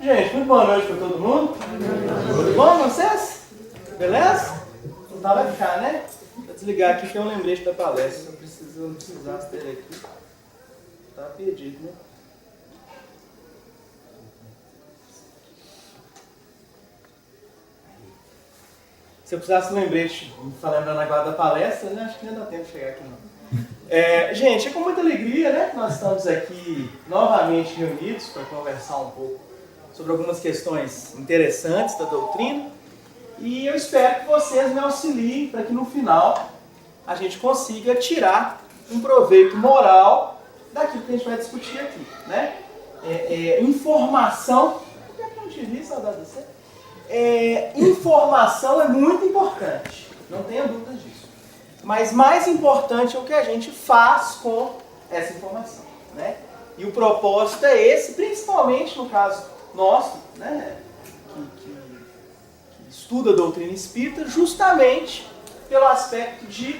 Gente, muito boa noite para todo mundo. Tudo bom com vocês? Beleza? Não tá, vai ficar, né? Vou desligar aqui que é um lembrete da palestra. Não precisasse ter aqui. Tá perdido, né? Se eu precisasse um lembrete falando agora da palestra, né? Acho que nem dá tempo de chegar aqui não. Gente, é com muita alegria, né, que nós estamos aqui novamente reunidos para conversar um pouco sobre algumas questões interessantes da doutrina. E eu espero que vocês me auxiliem para que no final a gente consiga tirar um proveito moral daquilo que a gente vai discutir aqui, né? Informação... Por que eu não te vi, saudade de você? Informação é muito importante, não tenha dúvida disso. Mas mais importante é o que a gente faz com essa informação, né? E o propósito é esse, principalmente no caso nosso, né, que estuda a doutrina espírita, justamente pelo aspecto de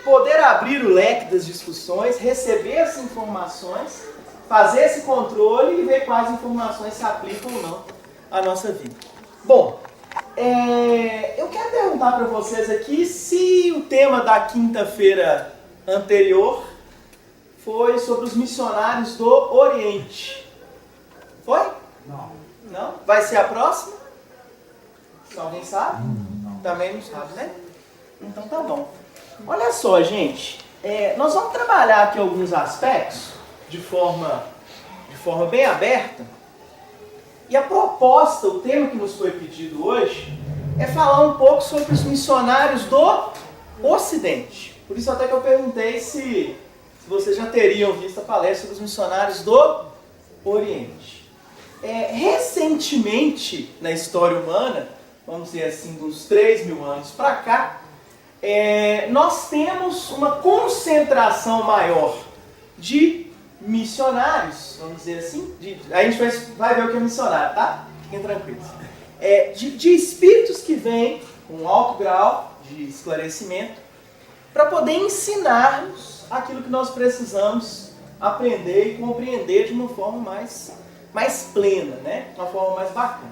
poder abrir o leque das discussões, receber essas informações, fazer esse controle e ver quais informações se aplicam ou não à nossa vida. Bom, eu quero perguntar para vocês aqui se o tema da quinta-feira anterior foi sobre os missionários do Oriente. Foi? Não. Não? Vai ser a próxima? Alguém sabe? Não. Também não sabe, né? Então tá bom. Olha só, gente. Nós vamos trabalhar aqui alguns aspectos de forma bem aberta. E a proposta, o tema que nos foi pedido hoje, é falar um pouco sobre os missionários do Ocidente. Por isso até que eu perguntei se vocês já teriam visto a palestra sobre os missionários do Oriente. Recentemente, na história humana, vamos dizer assim, uns 3.000 anos para cá, nós temos uma concentração maior de missionários, vamos dizer assim, a gente vai ver o que é missionário, tá? Fiquem tranquilos. De espíritos que vêm com um alto grau de esclarecimento para poder ensinar-nos aquilo que nós precisamos aprender e compreender de uma forma mais plena, né? De uma forma mais bacana.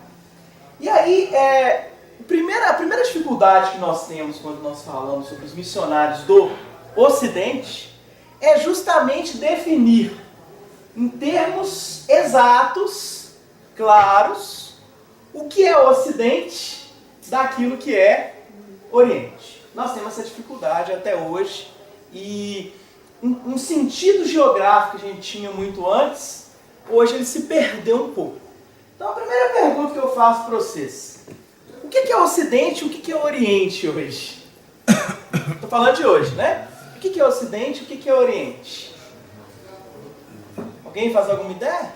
E aí, a primeira dificuldade que nós temos quando nós falamos sobre os missionários do Ocidente é justamente definir, em termos exatos, claros, o que é Ocidente daquilo que é Oriente. Nós temos essa dificuldade até hoje e um sentido geográfico que a gente tinha muito antes, hoje ele se perdeu um pouco. Então a primeira pergunta que eu faço para vocês: o que é Ocidente e o que é Oriente hoje? Estou falando de hoje, né? O que é Ocidente e o que é Oriente? Alguém faz alguma ideia?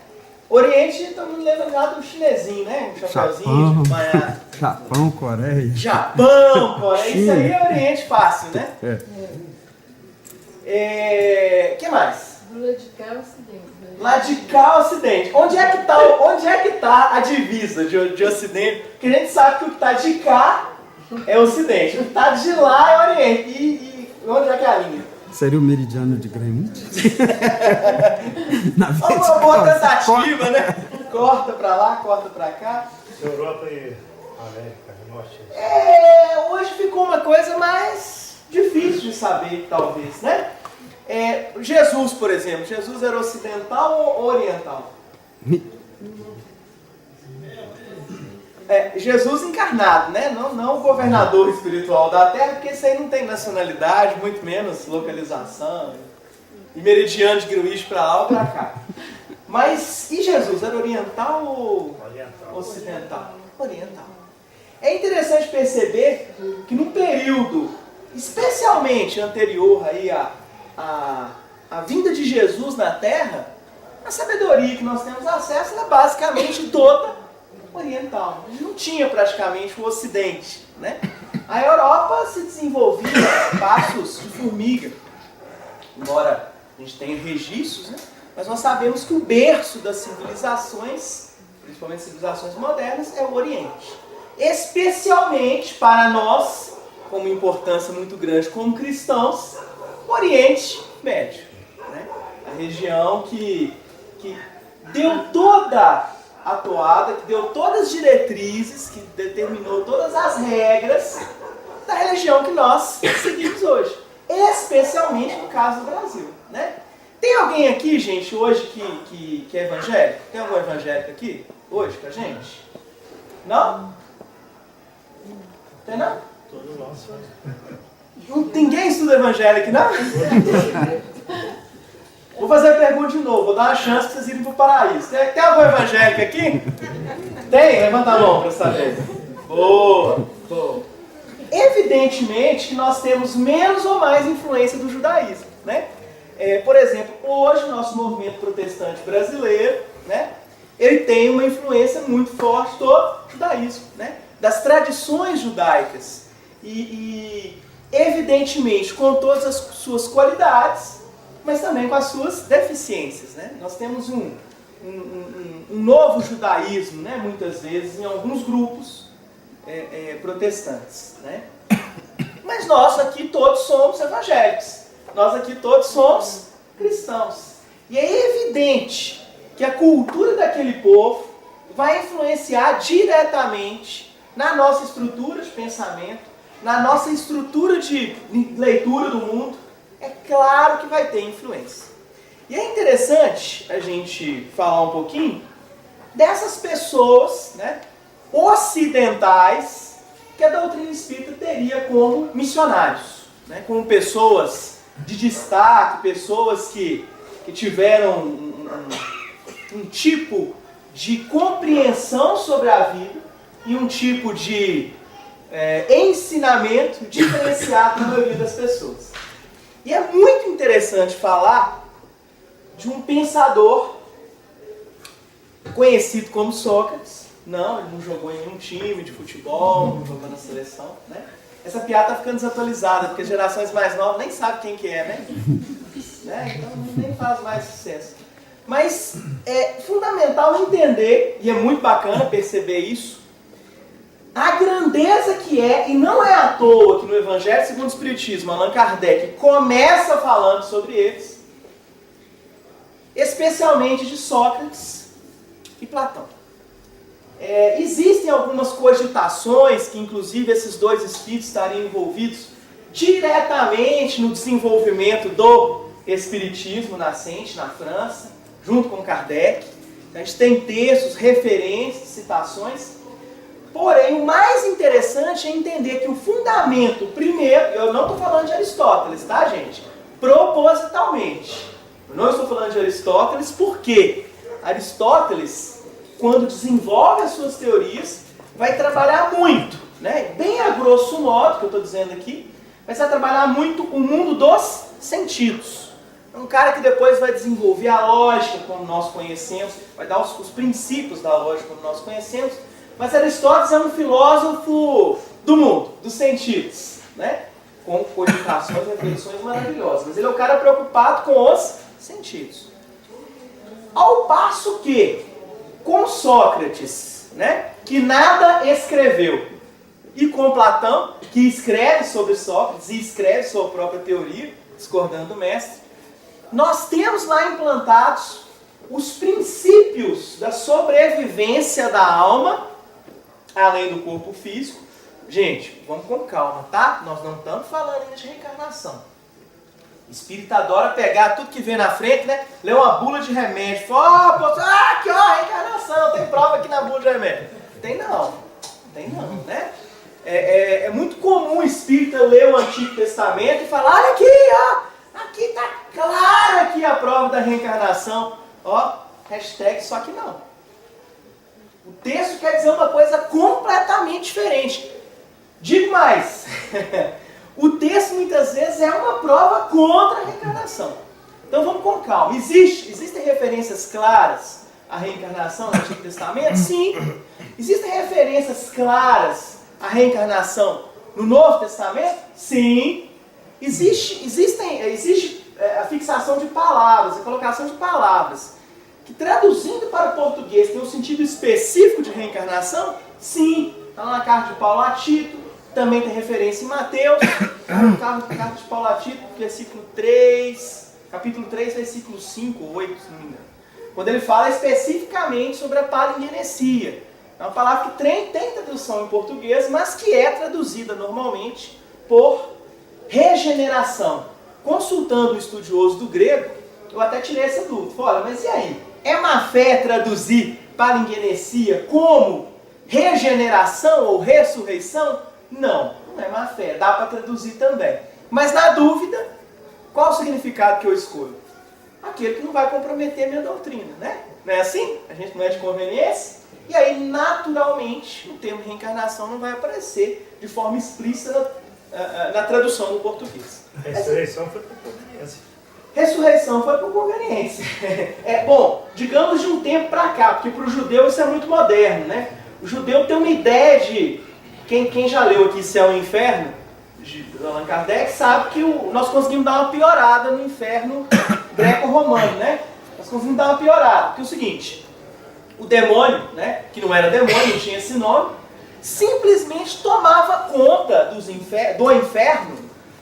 Oriente, todo mundo lembra lá do chinesinho, né? Um chapéuzinho de banhar. Japão, Coreia. Japão, Coreia. Isso aí é Oriente fácil, né? Que mais? Do lado de cá é o Ocidente. Lá de cá é o Ocidente. Onde é que tá a divisa de Ocidente? Porque a gente sabe que o que está de cá é Ocidente, o que está de lá é Oriente. E onde é que é a linha? Seria o meridiano de Greenwich? Uma boa tentativa, né? Corta pra lá, corta pra cá. Europa e América do Norte. Hoje ficou uma coisa mais difícil de saber, talvez, né? Jesus, por exemplo. Jesus era ocidental ou oriental? Jesus encarnado, né? Não o governador espiritual da Terra, porque isso aí não tem nacionalidade, muito menos localização. E meridiano de Greenwich pra lá ou pra cá. Mas, e Jesus? Era oriental ou ocidental? Oriental. É interessante perceber que num período especialmente anterior aí à vinda de Jesus na Terra, a sabedoria que nós temos acesso é basicamente toda oriental. A gente não tinha praticamente o Ocidente, né? A Europa se desenvolvia a passos de formiga, embora a gente tenha registros, né? Mas nós sabemos que o berço das civilizações, principalmente civilizações modernas, é o Oriente. Especialmente para nós, com uma importância muito grande como cristãos, o Oriente Médio, né? A região que deu toda a toada, que deu todas as diretrizes, que determinou todas as regras da religião que nós seguimos hoje. Especialmente no caso do Brasil, né? Tem alguém aqui, gente, hoje que é evangélico? Tem algum evangélico aqui hoje com a gente? Não? Tem não? Todos nós. Ninguém estuda evangelho aqui, não? Vou fazer a pergunta de novo, vou dar uma chance para vocês irem para o paraíso. Tem algum evangélico aqui? Tem? Levanta a mão para saber. Boa, boa. Evidentemente que nós temos menos ou mais influência do judaísmo, né? Por exemplo, hoje o nosso movimento protestante brasileiro, né, ele tem uma influência muito forte do judaísmo, né, das tradições judaicas. E evidentemente com todas as suas qualidades, mas também com as suas deficiências, né? Nós temos um novo judaísmo, né, muitas vezes, em alguns grupos protestantes, né? Mas nós aqui todos somos evangélicos, nós aqui todos somos cristãos. E é evidente que a cultura daquele povo vai influenciar diretamente na nossa estrutura de pensamento, na nossa estrutura de leitura do mundo. É claro que vai ter influência. E é interessante a gente falar um pouquinho dessas pessoas, né, ocidentais que a doutrina espírita teria como missionários, né, como pessoas de destaque, pessoas que tiveram um tipo de compreensão sobre a vida e um tipo de ensinamento diferenciado na maioria das pessoas. E é muito interessante falar de um pensador conhecido como Sócrates. Não, ele não jogou em nenhum time de futebol, não jogou na seleção, né? Essa piada está ficando desatualizada, porque gerações mais novas nem sabem quem que é, né? Então nem faz mais sucesso. Mas é fundamental entender, e é muito bacana perceber isso, a grandeza que é, e não é à toa que no Evangelho segundo o Espiritismo, Allan Kardec começa falando sobre eles, especialmente de Sócrates e Platão. Existem algumas cogitações que inclusive esses dois espíritos estariam envolvidos diretamente no desenvolvimento do Espiritismo nascente na França, junto com Kardec. A gente tem textos, referências, citações. Porém, o mais interessante é entender que o fundamento, primeiro, eu não estou falando de Aristóteles, tá, gente? Propositalmente. Eu não estou falando de Aristóteles porque Aristóteles, quando desenvolve as suas teorias, vai trabalhar muito, né? Bem a grosso modo, que eu estou dizendo aqui, mas vai trabalhar muito o mundo dos sentidos. É um cara que depois vai desenvolver a lógica como nós conhecemos, vai dar os princípios da lógica como nós conhecemos, mas Aristóteles é um filósofo do mundo, dos sentidos, né? Com cogitações e reflexões maravilhosas. Mas ele é o cara preocupado com os sentidos. Ao passo que, com Sócrates, né, que nada escreveu, e com Platão, que escreve sobre Sócrates e escreve sua própria teoria, discordando do mestre, nós temos lá implantados os princípios da sobrevivência da alma, além do corpo físico. Gente, vamos com calma, tá? Nós não estamos falando ainda de reencarnação. O espírito adora pegar tudo que vê na frente, né? Lê uma bula de remédio. Fala, aqui ó, reencarnação, tem prova aqui na bula de remédio. Tem não, né? É muito comum o espírita ler o Antigo Testamento e falar, olha aqui, ó, aqui está clara aqui a prova da reencarnação. Ó, hashtag só que não. O texto quer dizer uma coisa completamente diferente. Digo mais, o texto muitas vezes é uma prova contra a reencarnação. Então vamos com calma. Existem referências claras à reencarnação no Antigo Testamento? Sim. Existem referências claras à reencarnação no Novo Testamento? Sim. Existe a fixação de palavras, a colocação de palavras, que traduzindo para o português tem um sentido específico de reencarnação? Sim. Está lá na carta de Paulo a Tito, também tem referência em Mateus, carta de Paulo a Tito, versículo 3, capítulo 3, versículo 5 ou 8, se não me engano. quando ele fala especificamente sobre a palingenesia. É uma palavra que tem tradução em português, mas que é traduzida normalmente por regeneração. Consultando o estudioso do grego, eu até tirei essa dúvida. Falei, olha, mas e aí? É má fé traduzir palingenesia como regeneração ou ressurreição? Não, não é má fé. Dá para traduzir também. Mas na dúvida, qual o significado que eu escolho? Aquele que não vai comprometer a minha doutrina, né? Não é assim? A gente não é de conveniência? E aí, naturalmente, o termo reencarnação não vai aparecer de forma explícita na tradução do português. Ressurreição foi por conveniência. Ressurreição foi por conveniência. Bom, digamos de um tempo para cá, porque para o judeu isso é muito moderno, né? O judeu tem uma ideia de... Quem já leu aqui Céu e Inferno, de Allan Kardec, sabe que nós conseguimos dar uma piorada no inferno greco-romano, né? Nós conseguimos dar uma piorada, porque é o seguinte, o demônio, né, que não era demônio, não tinha esse nome, simplesmente tomava conta do inferno,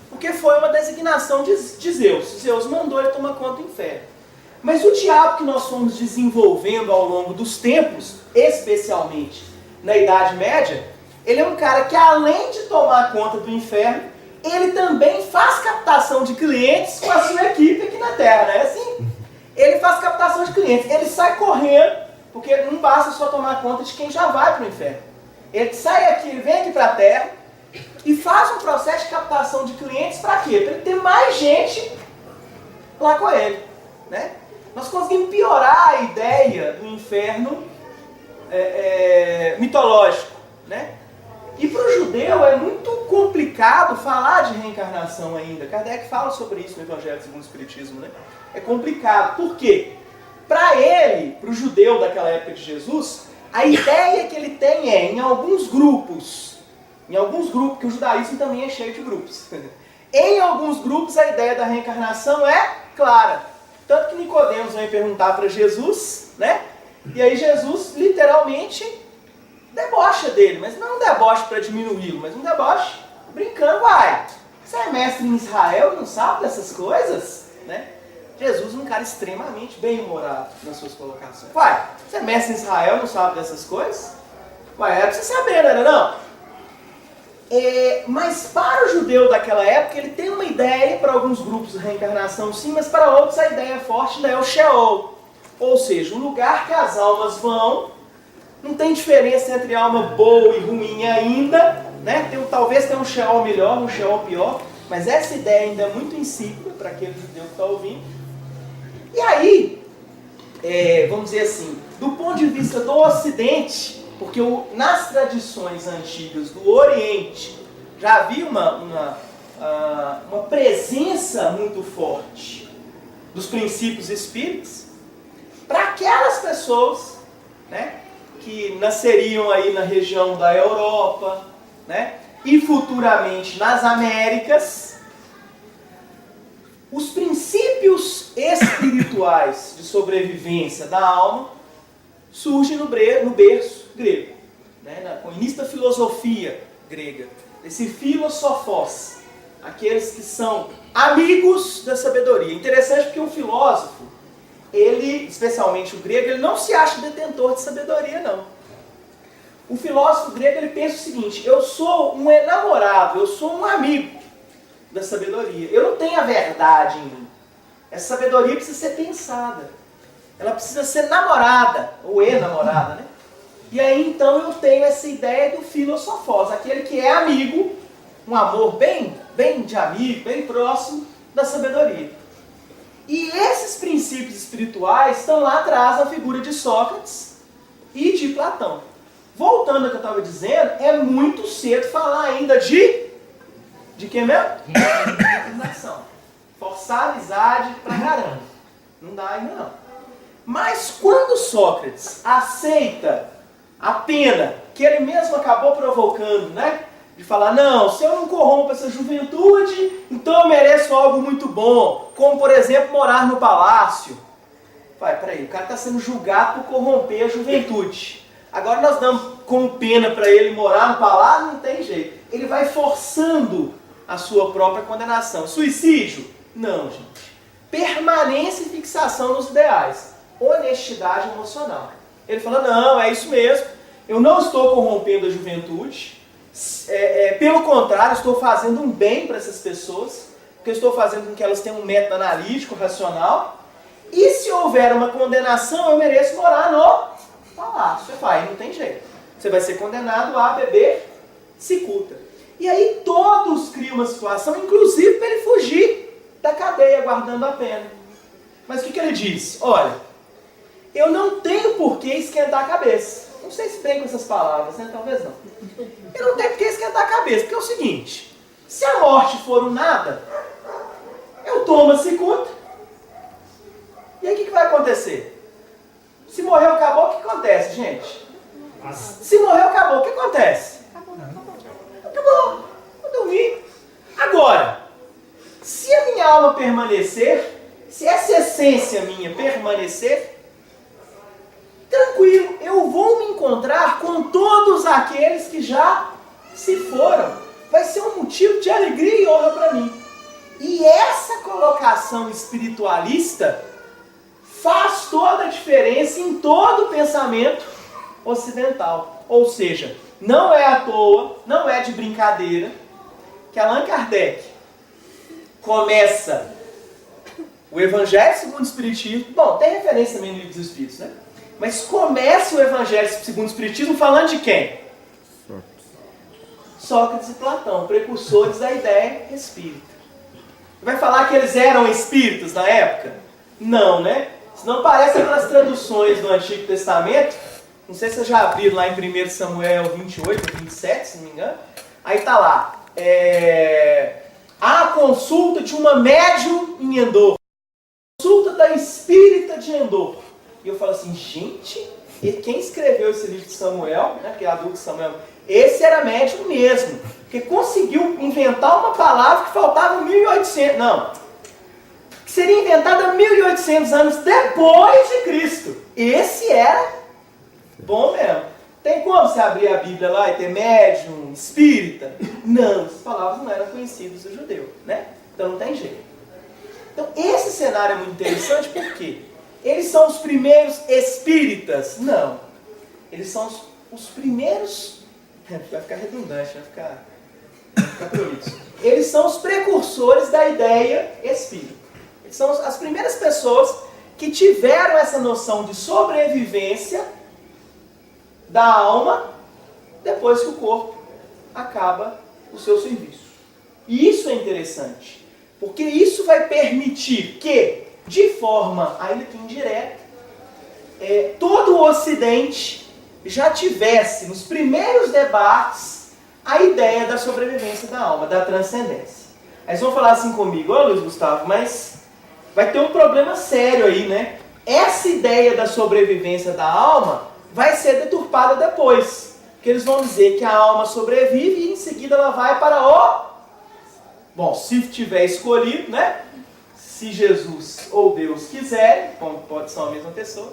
porque foi uma designação de Zeus. Zeus mandou ele tomar conta do inferno. Mas o diabo que nós fomos desenvolvendo ao longo dos tempos, especialmente na Idade Média, ele é um cara que, além de tomar conta do inferno, ele também faz captação de clientes com a sua equipe aqui na Terra, não é assim? Ele faz captação de clientes, ele sai correndo, porque não basta só tomar conta de quem já vai para o inferno. Ele sai aqui, ele vem aqui para a Terra e faz um processo de captação de clientes para quê? Para ele ter mais gente lá com ele, né? Nós conseguimos piorar a ideia do inferno mitológico, né? E para o judeu é muito complicado falar de reencarnação ainda. Kardec fala sobre isso no Evangelho segundo o Espiritismo, né? É complicado. Por quê? Para ele, para o judeu daquela época de Jesus, a ideia que ele tem é, em alguns grupos, que o judaísmo também é cheio de grupos, em alguns grupos a ideia da reencarnação é clara. Tanto que Nicodemos vem perguntar para Jesus, né? E aí Jesus literalmente debocha dele, mas não um deboche para diminuí-lo, mas um deboche brincando, vai. Você é mestre em Israel e não sabe dessas coisas? Né? Jesus é um cara extremamente bem-humorado nas suas colocações. Vai, você é mestre em Israel e não sabe dessas coisas? Vai, era pra você saber, não era não? Mas para o judeu daquela época, ele tem uma ideia, para alguns grupos de reencarnação sim, mas para outros a ideia forte é o Sheol. Ou seja, o lugar que as almas vão. Não tem diferença entre alma boa e ruim ainda, né? Talvez tenha um Sheol melhor, um Sheol pior, mas essa ideia ainda é muito insípida para aquele judeu que está ouvindo. E aí, vamos dizer assim, do ponto de vista do Ocidente, porque nas tradições antigas do Oriente já havia uma presença muito forte dos princípios espíritas, para aquelas pessoas, né, que nasceriam aí na região da Europa, né, e futuramente nas Américas, os princípios espirituais de sobrevivência da alma surgem no berço grego, né, no início da filosofia grega, esse filosofos, aqueles que são amigos da sabedoria. Interessante porque o filósofo, ele, especialmente o grego, ele não se acha detentor de sabedoria, não. O filósofo grego, ele pensa o seguinte, eu sou um enamorado, eu sou um amigo da sabedoria. Eu não tenho a verdade em mim. Essa sabedoria precisa ser pensada. Ela precisa ser namorada, ou enamorada, né? E aí, então, eu tenho essa ideia do filosofos, aquele que é amigo, um amor bem de amigo, bem próximo da sabedoria. E esses princípios espirituais estão lá atrás na figura de Sócrates e de Platão. Voltando ao que eu estava dizendo, é muito cedo falar ainda de quê mesmo? Reencarnação. Forçar a amizade pra caramba. Não dá ainda não. Mas quando Sócrates aceita a pena que ele mesmo acabou provocando, né? De falar, não, se eu não corrompo essa juventude, então eu mereço algo muito bom, como por exemplo morar no palácio. Vai, peraí, o cara está sendo julgado por corromper a juventude. Agora nós damos como pena para ele morar no palácio, não tem jeito. Ele vai forçando a sua própria condenação. Suicídio? Não, gente. Permanência e fixação nos ideais. honestidade emocional. Ele fala, não, é isso mesmo, eu não estou corrompendo a juventude, pelo contrário, estou fazendo um bem para essas pessoas, porque eu estou fazendo com que elas tenham um método analítico, racional, e se houver uma condenação, eu mereço morar no palácio. Você fala, aí não tem jeito. Você vai ser condenado a beber cicuta. E aí todos criam uma situação, inclusive para ele fugir da cadeia, guardando a pena. Mas o que ele diz? Olha, eu não tenho por que esquentar a cabeça. Não sei se bem com essas palavras, né? Talvez não. Eu não tenho por que esquentar a cabeça, porque é o seguinte, se a morte for um nada, eu tomo a cicuta, e aí o que vai acontecer? Se morreu, acabou, o que acontece, gente? Se morreu, acabou, o que acontece? Acabou, vou dormir. Agora, se a minha alma permanecer, se essa essência minha permanecer, tranquilo, eu vou me encontrar com todos aqueles que já se foram. Vai ser um motivo de alegria e honra para mim. E essa colocação espiritualista faz toda a diferença em todo o pensamento ocidental. Ou seja, não é à toa, não é de brincadeira, que Allan Kardec começa o Evangelho segundo o Espiritismo. Bom, tem referência também no Livro dos Espíritos, né? Mas começa o Evangelho segundo o Espiritismo falando de quem? Sócrates e Platão, precursores da ideia espírita. Vai falar que eles eram espíritos na época? Não, né? Senão parece aquelas traduções do Antigo Testamento. Não sei se vocês já viram lá em 1 Samuel 28 ou 27, se não me engano. Aí tá lá. A consulta de uma médium em Endor. Consulta da espírita de Endor. E eu falo assim, gente, e quem escreveu esse livro de Samuel, né, que é adulto de Samuel, esse era médium mesmo. Porque conseguiu inventar uma palavra que faltava 1800. Não. Que seria inventada 1800 anos depois de Cristo. Esse era bom mesmo. Tem como você abrir a Bíblia lá e ter médium, espírita? Não, essas palavras não eram conhecidas do judeu, né? Então não tem jeito. Então esse cenário é muito interessante porque eles são os primeiros espíritas? Não. Eles são os primeiros... Vai ficar redundante, vai ficar prolixo. Eles são os precursores da ideia espírita. Eles são as primeiras pessoas que tiveram essa noção de sobrevivência da alma depois que o corpo acaba o seu serviço. E isso é interessante, porque isso vai permitir que, de forma ainda que indireta, todo o Ocidente já tivesse, nos primeiros debates, a ideia da sobrevivência da alma, da transcendência. Aí vocês vão falar assim comigo, ô Luiz Gustavo, mas vai ter um problema sério aí, né? Essa ideia da sobrevivência da alma vai ser deturpada depois. Porque eles vão dizer que a alma sobrevive e em seguida ela vai para o... Bom, se tiver escolhido, né? Se Jesus ou Deus quiserem, como pode ser a mesma pessoa,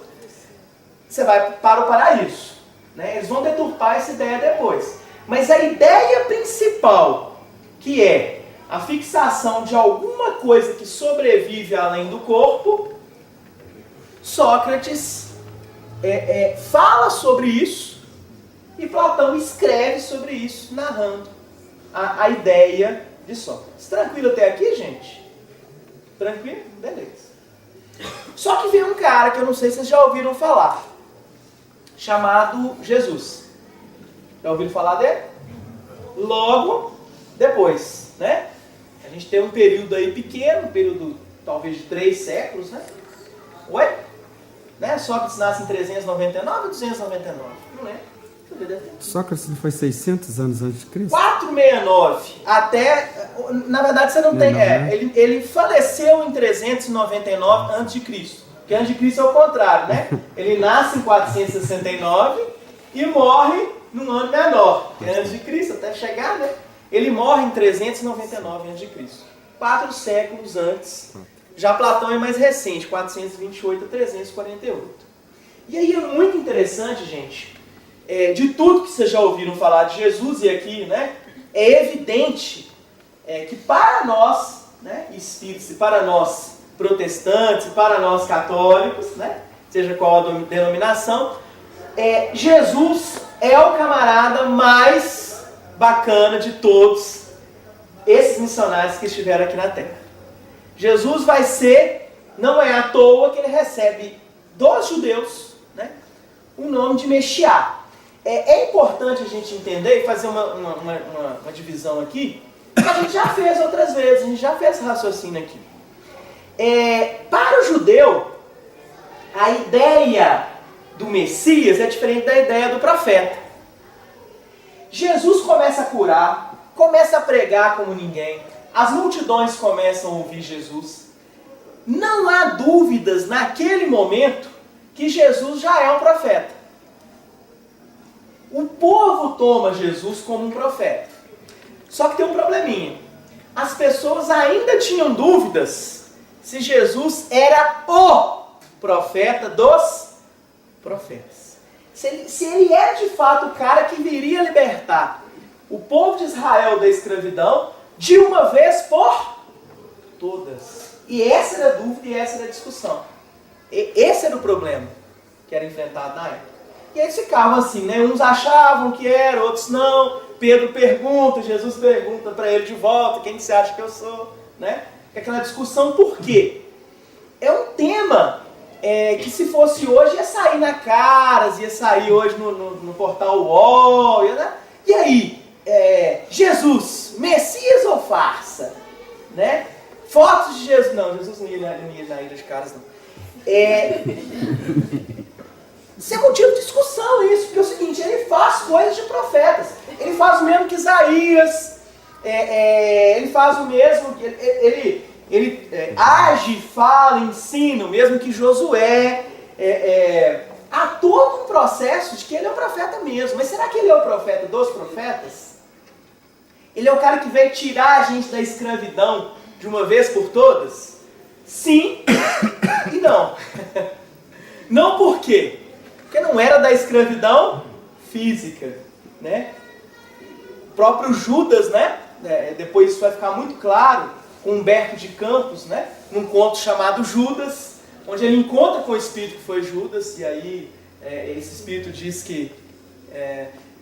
você vai para o paraíso. Né? Eles vão deturpar essa ideia depois. Mas a ideia principal, que é a fixação de alguma coisa que sobrevive além do corpo, Sócrates fala sobre isso e Platão escreve sobre isso, narrando a ideia de Sócrates. Tranquilo até aqui, gente? Tranquilo? Beleza. Só que vem um cara que eu não sei se vocês já ouviram falar, chamado Jesus. Já ouviram falar dele? Logo depois, né? A gente tem um período aí pequeno, um período talvez de 3 séculos, né? Oi? Né? Sócrates nasce em 399 ou 299? Não lembro. Sócrates não foi 600 anos antes de Cristo? 469. Até, na verdade você não tem... Ele faleceu em 399 a.C. Porque antes de Cristo é o contrário, né? Ele nasce em 469 e morre num ano menor, que é antes de Cristo, até chegar, né? Ele morre em 399 a.C. 4 séculos antes. Já Platão é mais recente, 428 a 348. E aí é muito interessante, gente, de tudo que vocês já ouviram falar de Jesus, e aqui, né, é evidente que para nós, né, espíritos, e para nós protestantes, e para nós católicos, né, seja qual a denominação, Jesus é o camarada mais bacana de todos esses missionários que estiveram aqui na Terra. Jesus vai ser, não é à toa que ele recebe dos judeus, né, o nome de Mexiá. É importante a gente entender e fazer uma divisão aqui, que a gente já fez outras vezes, a gente já fez esse raciocínio aqui. Para o judeu, a ideia do Messias é diferente da ideia do profeta. Jesus começa a curar, começa a pregar como ninguém, as multidões começam a ouvir Jesus. Não há dúvidas naquele momento que Jesus já é um profeta. O povo toma Jesus como um profeta. Só que tem um probleminha. As pessoas ainda tinham dúvidas se Jesus era o profeta dos profetas. Se ele era de fato o cara que viria libertar o povo de Israel da escravidão de uma vez por todas. E essa era a dúvida e essa era a discussão. Esse era o problema que era enfrentado na época. E eles ficavam assim, né? Uns achavam que era, outros não. Pedro pergunta, Jesus pergunta para ele de volta, quem que você acha que eu sou? Né? Aquela discussão por quê? É um tema que se fosse hoje ia sair na Caras, ia sair hoje no portal UOL. E aí, Jesus, Messias ou farsa? Né? Fotos de Jesus. Não, Jesus não ia na Ilha de Caras, não. Isso é motivo de discussão isso, porque é o seguinte, ele faz coisas de profetas. Ele faz o mesmo que Isaías, ele faz o mesmo, ele age, fala, ensina, o mesmo que Josué. Há todo um processo de que ele é um profeta mesmo. Mas será que ele é o profeta dos profetas? Ele é o cara que veio tirar a gente da escravidão de uma vez por todas? Sim e não. Não por quê? Porque não era da escravidão física, né? O próprio Judas, né? Depois isso vai ficar muito claro com Humberto de Campos, né? Num conto chamado Judas, onde ele encontra com o espírito que foi Judas, e aí esse espírito diz que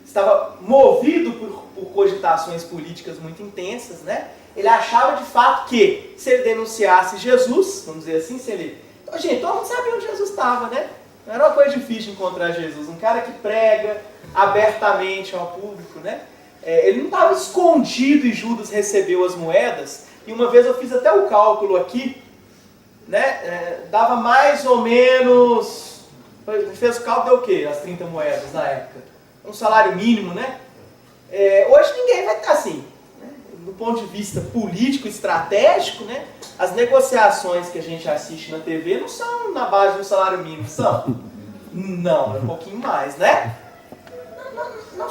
estava movido por cogitações políticas muito intensas, né? Ele achava de fato que se ele denunciasse Jesus, vamos dizer assim, se ele... Então, gente, todo mundo sabia onde Jesus estava, né? Não era uma coisa difícil encontrar Jesus. Um cara que prega abertamente ao público, né? Ele não estava escondido e Judas recebeu as moedas. E uma vez eu fiz até o cálculo aqui, né? Dava mais ou menos... A gente fez o cálculo, deu o quê? As 30 moedas na época. Um salário mínimo, né? Hoje ninguém vai estar assim. Né? Do ponto de vista político, estratégico, né? As negociações que a gente assiste na TV não são na base de um salário mínimo, são? Não, é um pouquinho mais, né? Não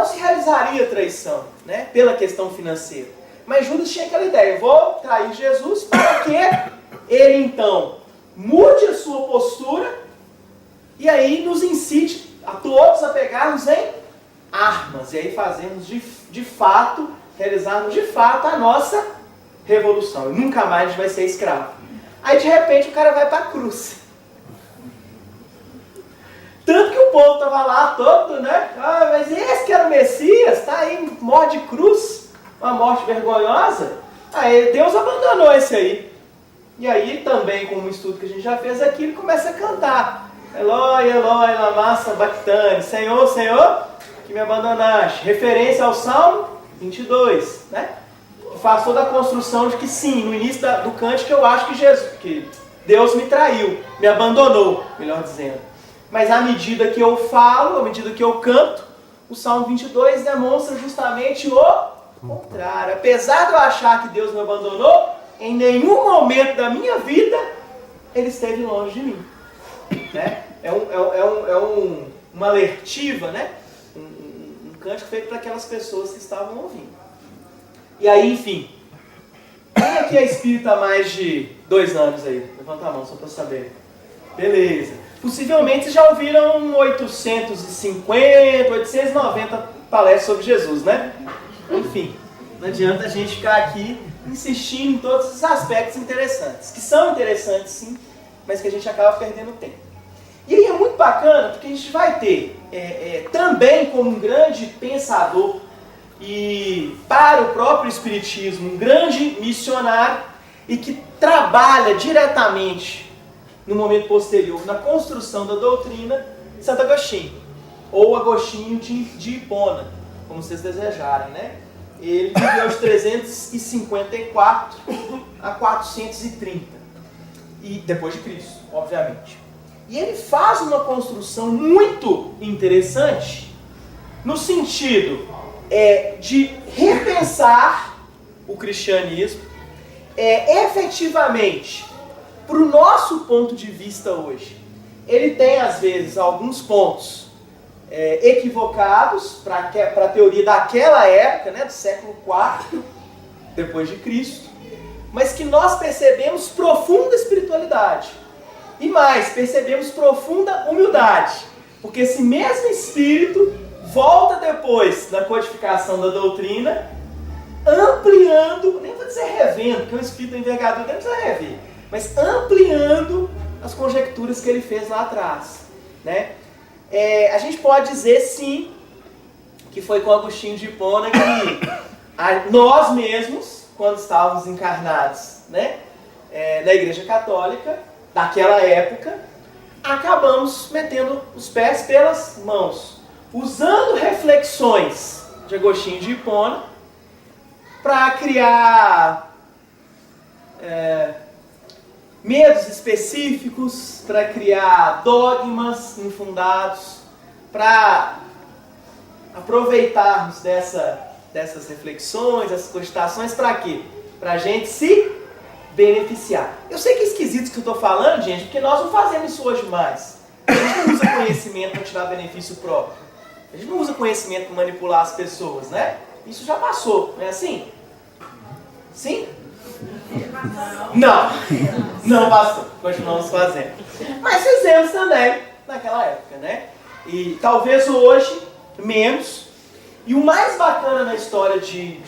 se realizaria traição, né? Pela questão financeira. Mas Judas tinha aquela ideia, eu vou trair Jesus para que ele então mude a sua postura e aí nos incite a todos a pegarmos em armas. E aí fazemos de fato, realizarmos de fato a nossa revolução. E nunca mais a gente vai ser escravo. Aí de repente o cara vai para a cruz. Tanto que o povo estava lá todo, né? Mas esse que era o Messias, tá aí, morte de cruz, uma morte vergonhosa. Aí Deus abandonou esse aí. E aí também, como um estudo que a gente já fez aqui, ele começa a cantar. Eloi, Eloi, lama sabachthani. Senhor, Senhor, que me abandonaste. Referência ao Salmo 22, né? Que faz toda a construção de que sim, no início do cântico eu acho que Deus me traiu, me abandonou, melhor dizendo. Mas à medida que eu falo, à medida que eu canto, o Salmo 22 demonstra justamente o contrário. Apesar de eu achar que Deus me abandonou, em nenhum momento da minha vida ele esteve longe de mim. Né? Uma alertiva, né? Um cântico feito para aquelas pessoas que estavam ouvindo. E aí, enfim, quem aqui é espírita há mais de 2 anos aí? Levanta a mão, só para eu saber. Beleza. Possivelmente vocês já ouviram 850, 890 palestras sobre Jesus, né? Enfim, não adianta a gente ficar aqui insistindo em todos os aspectos interessantes, que são interessantes sim, mas que a gente acaba perdendo tempo. E aí é muito bacana, porque a gente vai ter também como um grande pensador e para o próprio Espiritismo, um grande missionário e que trabalha diretamente no momento posterior na construção da doutrina, Santo Agostinho, ou Agostinho de Hipona, como vocês desejarem, né? Ele viveu de 354 a 430, e depois de Cristo, obviamente. E ele faz uma construção muito interessante no sentido de repensar o cristianismo efetivamente para o nosso ponto de vista hoje. Ele tem, às vezes, alguns pontos equivocados para a teoria daquela época, né, do século IV depois de Cristo, mas que nós percebemos profunda espiritualidade. E mais, percebemos profunda humildade, porque esse mesmo espírito volta depois na codificação da doutrina, ampliando, nem vou dizer revendo, porque o espírito da envergadura não precisa rever, mas ampliando as conjecturas que ele fez lá atrás, né? A gente pode dizer sim que foi com Agostinho de Hipona que nós mesmos, quando estávamos encarnados, né, na Igreja Católica daquela época, acabamos metendo os pés pelas mãos, usando reflexões de Agostinho de Hipona para criar medos específicos, para criar dogmas infundados, para aproveitarmos dessas reflexões, dessas cogitações, para quê? Para a gente se beneficiar. Eu sei que é esquisito isso que eu estou falando, gente, porque nós não fazemos isso hoje mais. A gente não usa conhecimento para tirar benefício próprio. A gente não usa conhecimento para manipular as pessoas, né? Isso já passou, não é assim? Sim? Não. Não passou. Continuamos fazendo. Mas fizemos também naquela época, né? E talvez hoje, menos. E o mais bacana na história de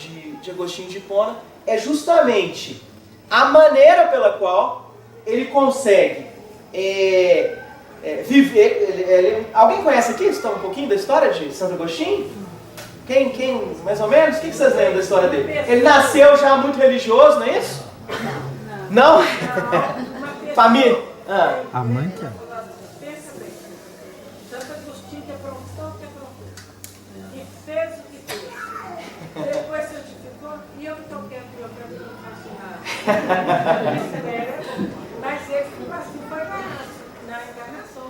Agostinho de Hipona é justamente a maneira pela qual ele consegue viver. Alguém conhece aqui? Está um pouquinho da história de Santo Agostinho? Quem, mais ou menos? O que vocês lembram da história dele? Ele nasceu já muito religioso, não é isso? Não? Família? A mãe que é. Pensa bem. Santo Agostinho que aprontou, e fez o que fez. Depois certificou e eu que estou quieto, eu não faço nada. Mas ele foi na encarnação.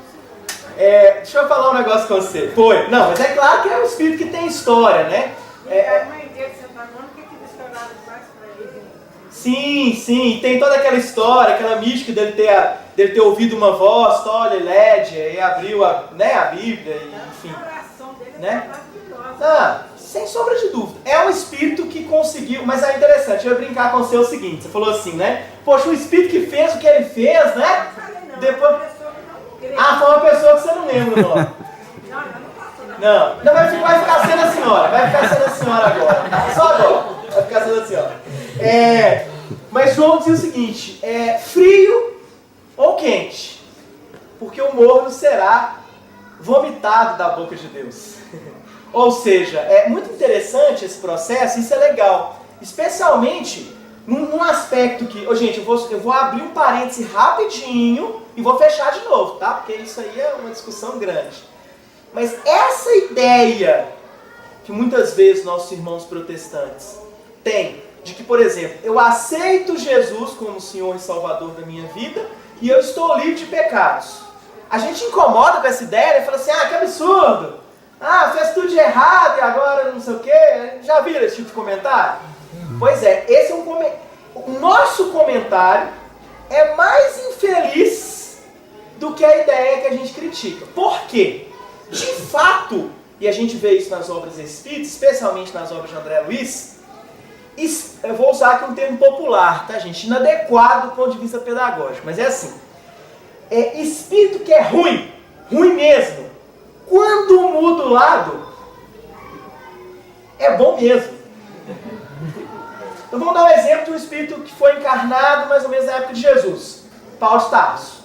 Deixa eu falar um negócio com você. Foi. Não, mas é claro que é um espírito que tem história, né? A mãe dele, Santa Mônica, que estouraram demais para ele. Sim. Tem toda aquela história, aquela mística dele ter ouvido uma voz, olha, Lédia, e abriu a Bíblia, enfim. A oração dele né? maravilhosa. Sem sombra de dúvida. É um espírito que conseguiu, mas é interessante, eu ia brincar com você o seguinte, você falou assim, né? Poxa, o espírito que fez o que ele fez, né? Depois... foi uma pessoa que você não lembra o nome. Não, vai ficar sendo a senhora. Vai ficar sendo a senhora agora. Só agora. Vai ficar sendo a senhora. Mas João dizia o seguinte, frio ou quente, porque o morno será vomitado da boca de Deus. Ou seja, é muito interessante esse processo, isso é legal. Especialmente num aspecto que... gente, eu vou abrir um parêntese rapidinho e vou fechar de novo, tá? Porque isso aí é uma discussão grande. Mas essa ideia que muitas vezes nossos irmãos protestantes têm, de que, por exemplo, eu aceito Jesus como Senhor e Salvador da minha vida e eu estou livre de pecados. A gente incomoda com essa ideia e fala assim, que absurdo! Fez tudo de errado e agora não sei o quê. Já viram esse tipo de comentário? Pois é, esse é um comentário. O nosso comentário é mais infeliz do que a ideia que a gente critica. Por quê? De fato, e a gente vê isso nas obras espíritas, especialmente nas obras de André Luiz, eu vou usar aqui um termo popular, tá, gente? Inadequado do ponto de vista pedagógico, mas é assim. Espírito que é ruim mesmo, quando muda o lado, é bom mesmo. Então vamos dar um exemplo de um espírito que foi encarnado mais ou menos na época de Jesus, Paulo de Tarso.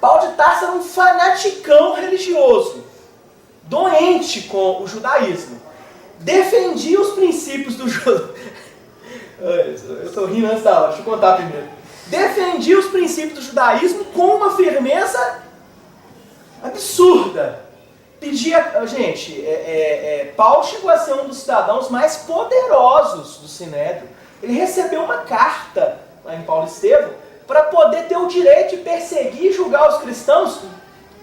Paulo de Tarso era um fanaticão religioso, doente com o judaísmo. Defendia os princípios do judaísmo. Eu estou rindo antes da hora, deixa eu contar primeiro. Defendia os princípios do judaísmo com uma firmeza absurda. Pedia. Gente, Paulo chegou a ser um dos cidadãos mais poderosos do Sinédrio. Ele recebeu uma carta lá em Paulo Estevão para poder ter o direito de perseguir e julgar os cristãos.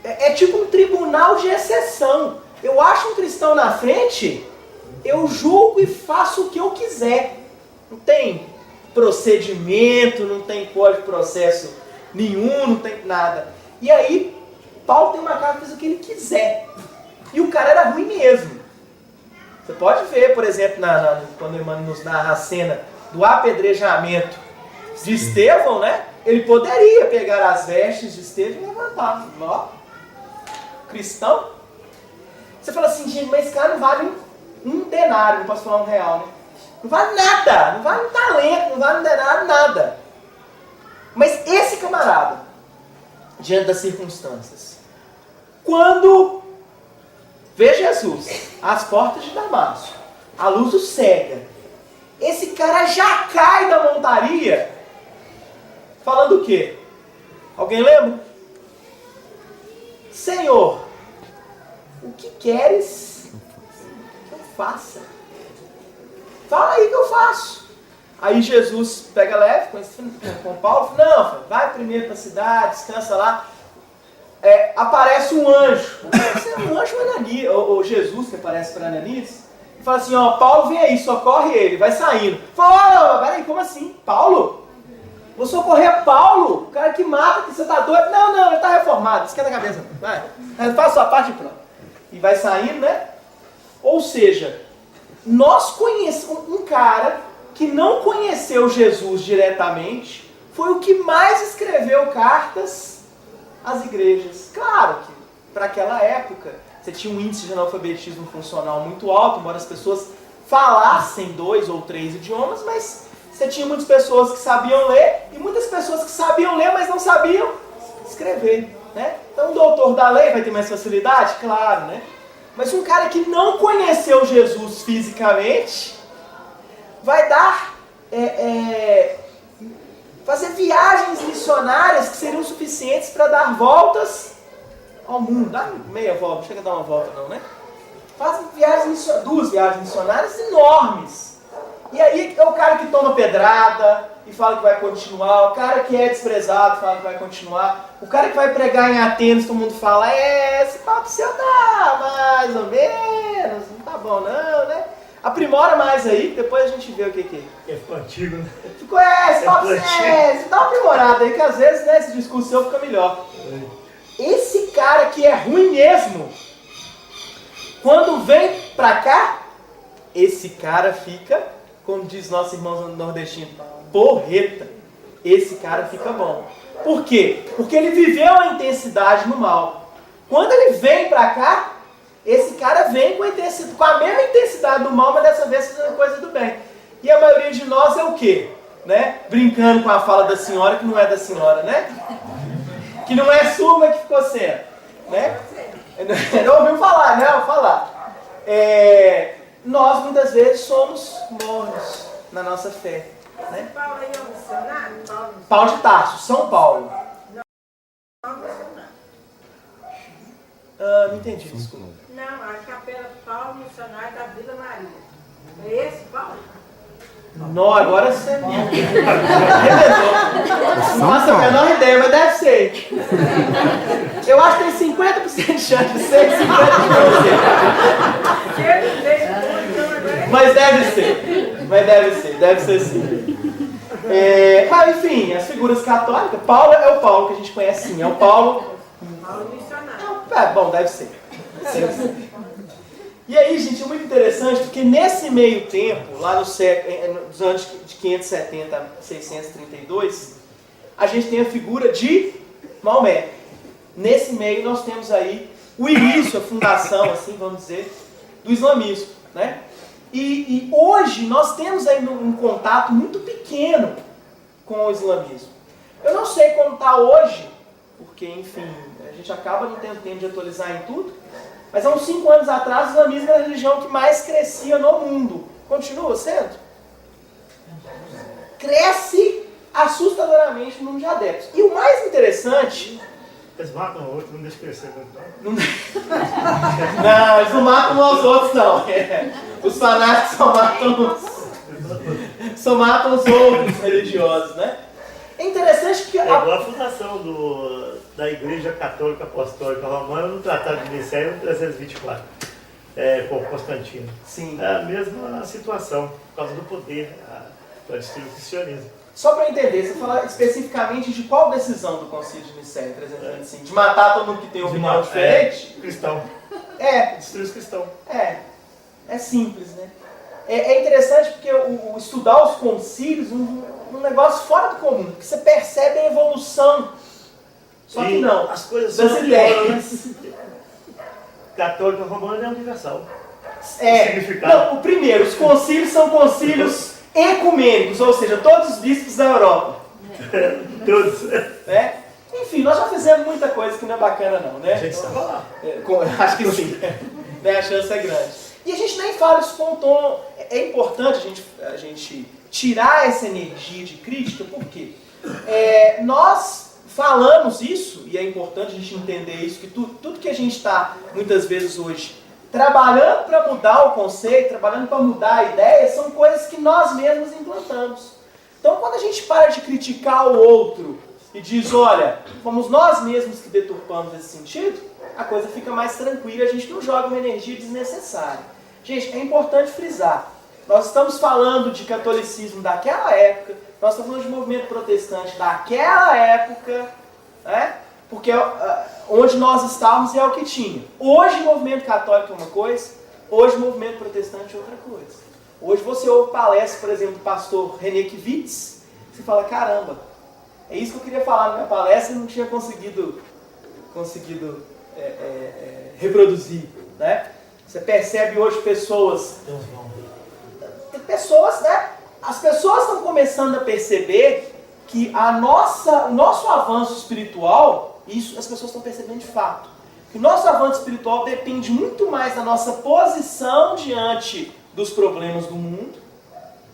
É tipo um tribunal de exceção. Eu acho um cristão na frente, eu julgo e faço o que eu quiser. Não tem procedimento, não tem código de processo nenhum, não tem nada. E aí, Paulo tem uma carta que faz o que ele quiser. E o cara era ruim mesmo. Você pode ver, por exemplo, quando Emmanuel nos narra a cena do apedrejamento de Estevão, né? Ele poderia pegar as vestes de Estevão e levantar. Ó, cristão. Você fala assim, gente, mas esse cara não vale um denário, não posso falar um real, né? Não vale nada, não vale um talento, não vale um denário, nada. Mas esse camarada, diante das circunstâncias, quando vê Jesus às portas de Damasco, a luz o cega, esse cara já cai da montaria, falando o quê? Alguém lembra? Senhor, o que queres que eu faça? Fala aí que eu faço. Aí Jesus pega leve com Paulo e fala, não, vai primeiro para a cidade, descansa lá. Aparece um anjo. Um anjo Ananias, ou Jesus que aparece para Ananias, e fala assim, ó, Paulo vem aí, socorre ele, vai saindo. Fala, peraí, como assim? Paulo? Vou socorrer Paulo? O cara que mata, que você tá doido? Não, ele tá reformado, esquenta a cabeça. Vai, faz a sua parte e pronto. E vai saindo, né? Ou seja, nós conhecemos um cara que não conheceu Jesus diretamente, foi o que mais escreveu cartas às igrejas. Claro que, para aquela época, você tinha um índice de analfabetismo funcional muito alto, embora as pessoas falassem 2 ou 3 idiomas, mas você tinha muitas pessoas que sabiam ler, e muitas pessoas que sabiam ler, mas não sabiam escrever, né? Então, o doutor da lei vai ter mais facilidade? Claro, né? Mas um cara que não conheceu Jesus fisicamente vai dar, fazer viagens missionárias que seriam suficientes para dar voltas ao mundo. Dá meia volta, não chega a dar uma volta não, né? Faz duas viagens missionárias enormes. E aí é o cara que toma pedrada e fala que vai continuar, o cara que é desprezado fala que vai continuar, o cara que vai pregar em Atenas, todo mundo fala, esse papo seu tá mais ou menos, não tá bom não, né? Aprimora mais aí, depois a gente vê o que é. Ficou antigo, né? Ficou, esse papo você dá uma aprimorada aí, que às vezes, né, esse discurso seu fica melhor. Esse cara que é ruim mesmo, quando vem pra cá, esse cara fica, como diz nossos irmãos nordestinos, porreta. Esse cara fica bom. Por quê? Porque ele viveu a intensidade no mal. Quando ele vem pra cá, esse cara vem com a mesma intensidade do mal, mas dessa vez fazendo coisa do bem. E a maioria de nós é o quê? Né? Brincando com a fala da senhora, que não é da senhora, né? Que não é sua, mas que ficou sendo. Né? Não ouviu falar, né? Vou falar. Nós muitas vezes somos mornos na nossa fé. Né? Paulo aí é um missionário? Paulo de Tarso, São Paulo. Não entendi, desculpa. Não, a capela Paulo, missionário da Vila Maria. É esse Paulo? Não, agora você não faço a menor ideia, mas deve ser. Eu acho que tem 50% de chance de ser, 50% de ser. Mas deve ser sim. Mas enfim, as figuras católicas, Paulo é o Paulo que a gente conhece sim, é o Paulo. Paulo missionário. Bom, deve ser. E aí, gente, é muito interessante porque nesse meio tempo, lá no século, dos anos de 570 a 632, a gente tem a figura de Maomé. Nesse meio nós temos aí o início, a fundação, assim, vamos dizer, do islamismo, né? E hoje nós temos ainda um contato muito pequeno com o islamismo. Eu não sei como está hoje porque, enfim, a gente acaba não tendo tempo de atualizar em tudo. Mas há uns 5 anos atrás, o islamismo era a religião que mais crescia no mundo. Continua sendo? Cresce assustadoramente no número de adeptos. E o mais interessante... Eles matam o outro, não deixam crescer. Não, eles não matam os outros, não. Os fanáticos só matam os outros religiosos, né? É interessante que... É igual a fundação da Igreja Católica Apostólica Romana no Tratado de Nicéia, em 324, com Constantino. Sim. É a mesma situação, por causa do poder para destruir o cristianismo. Só para entender, você fala especificamente de qual decisão do Concílio de Nicéia, 325? De matar todo mundo que tem opinião diferente? Cristão. Destruir os cristãos. É simples, né? É interessante porque o estudar os concílios um negócio fora do comum, que você percebe a evolução. Só que não. As coisas das são ideias. Católica Romana é universal. Não, o primeiro, os concílios são concílios ecumênicos, ou seja, todos os bispos da Europa. Todos. Né? Enfim, nós já fizemos muita coisa que não é bacana não, né? A gente sabe falar. Acho que sim. Né? A chance é grande. E a gente nem fala isso com um tom... É importante a gente tirar essa energia de crítica, porque nós falamos isso, e é importante a gente entender isso, que tudo que a gente está, muitas vezes hoje, trabalhando para mudar o conceito, trabalhando para mudar a ideia, são coisas que nós mesmos implantamos. Então, quando a gente para de criticar o outro e diz, olha, fomos nós mesmos que deturpamos esse sentido, a coisa fica mais tranquila, a gente não joga uma energia desnecessária. Gente, é importante frisar, nós estamos falando de catolicismo daquela época, nós estamos falando de movimento protestante daquela época, né? Porque onde nós estávamos é o que tinha. Hoje o movimento católico é uma coisa, hoje o movimento protestante é outra coisa. Hoje você ouve palestra, por exemplo, do pastor René Kivitz, você fala, caramba, é isso que eu queria falar na minha palestra e não tinha conseguido reproduzir, né? Você percebe hoje pessoas, né? As pessoas estão começando a perceber que o nosso avanço espiritual, isso as pessoas estão percebendo de fato, que o nosso avanço espiritual depende muito mais da nossa posição diante dos problemas do mundo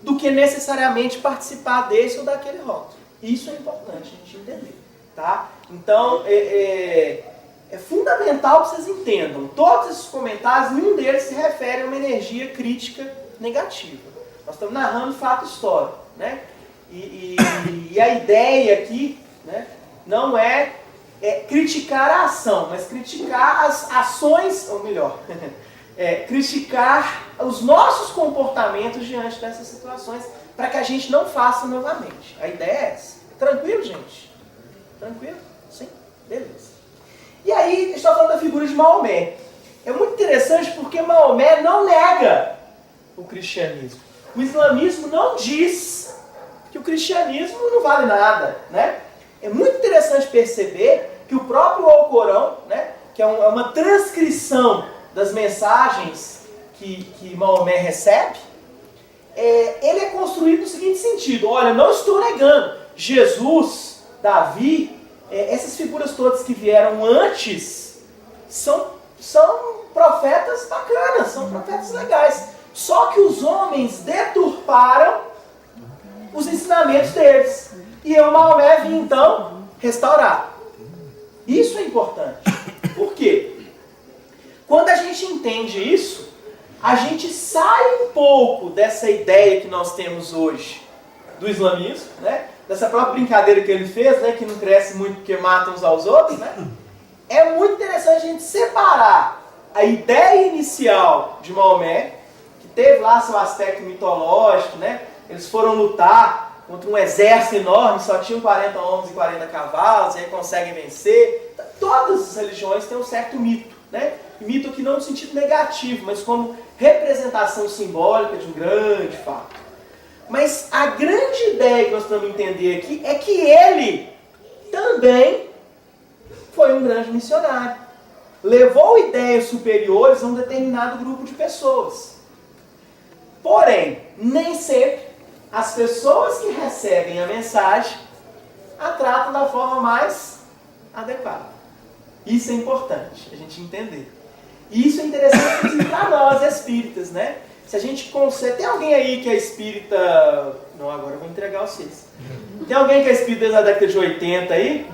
do que necessariamente participar desse ou daquele rótulo. Isso é importante a gente entender, tá? Então, é fundamental que vocês entendam. Todos esses comentários, nenhum deles se refere a uma energia crítica negativa. Nós estamos narrando fato histórico, né? E a ideia aqui, né, não é criticar a ação, mas criticar as ações, ou melhor, criticar os nossos comportamentos diante dessas situações, para que a gente não faça novamente. A ideia é essa. Tranquilo, gente? Tranquilo? Sim? Beleza. E aí, a gente está falando da figura de Maomé. É muito interessante porque Maomé não nega o cristianismo. O islamismo não diz que o cristianismo não vale nada, né? É muito interessante perceber que o próprio Alcorão, né, que é uma transcrição das mensagens que Maomé recebe, ele é construído no seguinte sentido: olha, não estou negando, Jesus, Davi, essas figuras todas que vieram antes são profetas bacanas, são profetas legais. Só que os homens deturparam os ensinamentos deles. E eu, Maomé, vim então restaurar. Isso é importante. Por quê? Quando a gente entende isso, a gente sai um pouco dessa ideia que nós temos hoje do islamismo, né? Dessa própria brincadeira que ele fez, né? Que não cresce muito porque matam uns aos outros, né? É muito interessante a gente separar a ideia inicial de Maomé, que teve lá seu aspecto mitológico, né? Eles foram lutar contra um exército enorme, só tinham 40 homens e 40 cavalos, e aí conseguem vencer. Todas as religiões têm um certo mito, né? Mito aqui não no sentido negativo, mas como representação simbólica de um grande fato. Mas a grande ideia que nós precisamos entender aqui é que ele também foi um grande missionário. Levou ideias superiores a um determinado grupo de pessoas. Porém, nem sempre as pessoas que recebem a mensagem a tratam da forma mais adequada. Isso é importante a gente entender. E isso é interessante para nós espíritas, né? Se a gente consegue... Tem alguém aí que é espírita... Não, agora eu vou entregar vocês. Tem alguém que é espírita desde a década de 80 aí?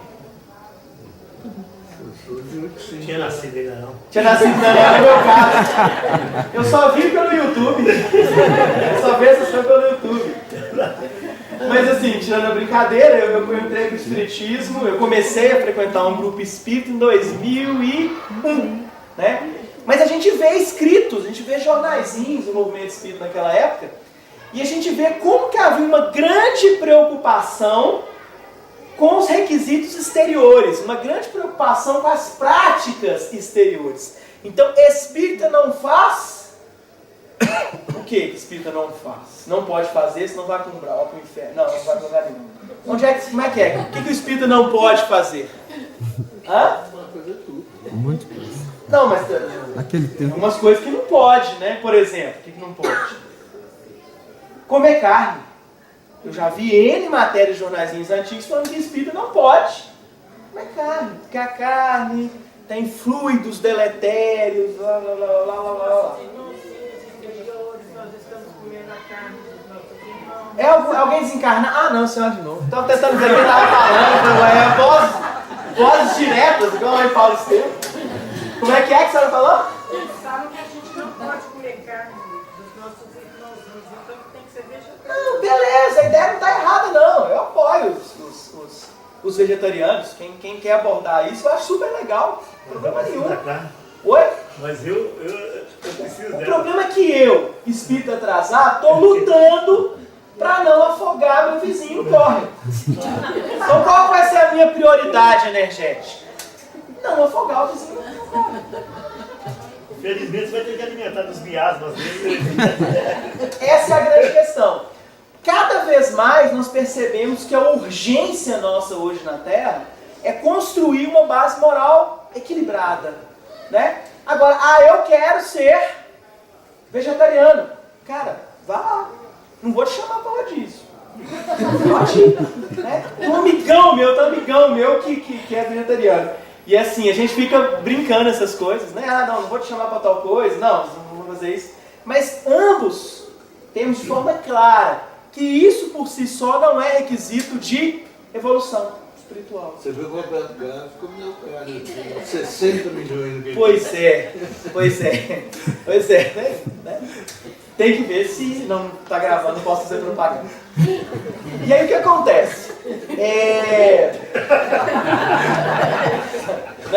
Tinha nascido ainda não. Tinha nascido ainda não, é meu caso. Eu só vi pelo YouTube. Eu só vi essas coisas pelo YouTube. Mas assim, tirando a brincadeira, eu entrei no espiritismo, eu comecei a frequentar um grupo espírita em 2001, né? Mas a gente vê escritos, a gente vê jornaizinhos do movimento espírita naquela época, e a gente vê como que havia uma grande preocupação com os requisitos exteriores, uma grande preocupação com as práticas exteriores. Então, espírita não faz... O que espírita não faz? Não pode fazer, senão vai para o umbral, para o inferno. Não, não vai para lugar nenhum. Como é que é? O que o espírita não pode fazer? Hã? Muito coisa. Não, mas Aquele tempo. algumas coisas que não pode, né? Por exemplo, o que não pode? Comer carne. Eu já vi N matérias de jornaizinhos antigos falando que espírita não pode comer carne. Porque a carne tem fluidos deletérios, blá blá blá blá blá blá. Nós estamos comendo a carne dos nossos irmãos. É alguém desencarnar? Ah, não, senhora de novo. Estava tentando dizer o que ele estava falando. Vozes diretas, igual a mãe Paulo Estevam. Como é que a senhora falou? Eles sabem que a gente não pode comer carne dos nossos irmãos, então tem que ser vegetariano. Não, beleza, a ideia não está errada, não. Eu apoio os vegetarianos. Quem quer abordar isso, eu acho super legal. Não tem problema nenhum. Oi? Mas eu preciso O dela. problema é que eu, espírito atrasado, estou lutando para não afogar meu vizinho no córrego. Então qual vai ser a minha prioridade energética? Não afogar o vizinho no córrego. Felizmente você vai ter que alimentar dos miasmas dele. Essa é a grande questão. Cada vez mais nós percebemos que a urgência nossa hoje na Terra é construir uma base moral equilibrada, né? Agora, eu quero ser vegetariano. Cara, vá lá. Não vou te chamar para rodízio. Pode ir, né? Tem um amigão meu que é vegetariano. E assim, a gente fica brincando essas coisas, né? Não vou te chamar para tal coisa. Não vou fazer isso. Mas ambos temos de forma clara que isso por si só não é requisito de evolução espiritual. Você viu o Roberto Carlos comeu carne, 60 milhões de Pois é. Né? Tem que ver se não está gravando, posso fazer propaganda. E aí o que acontece?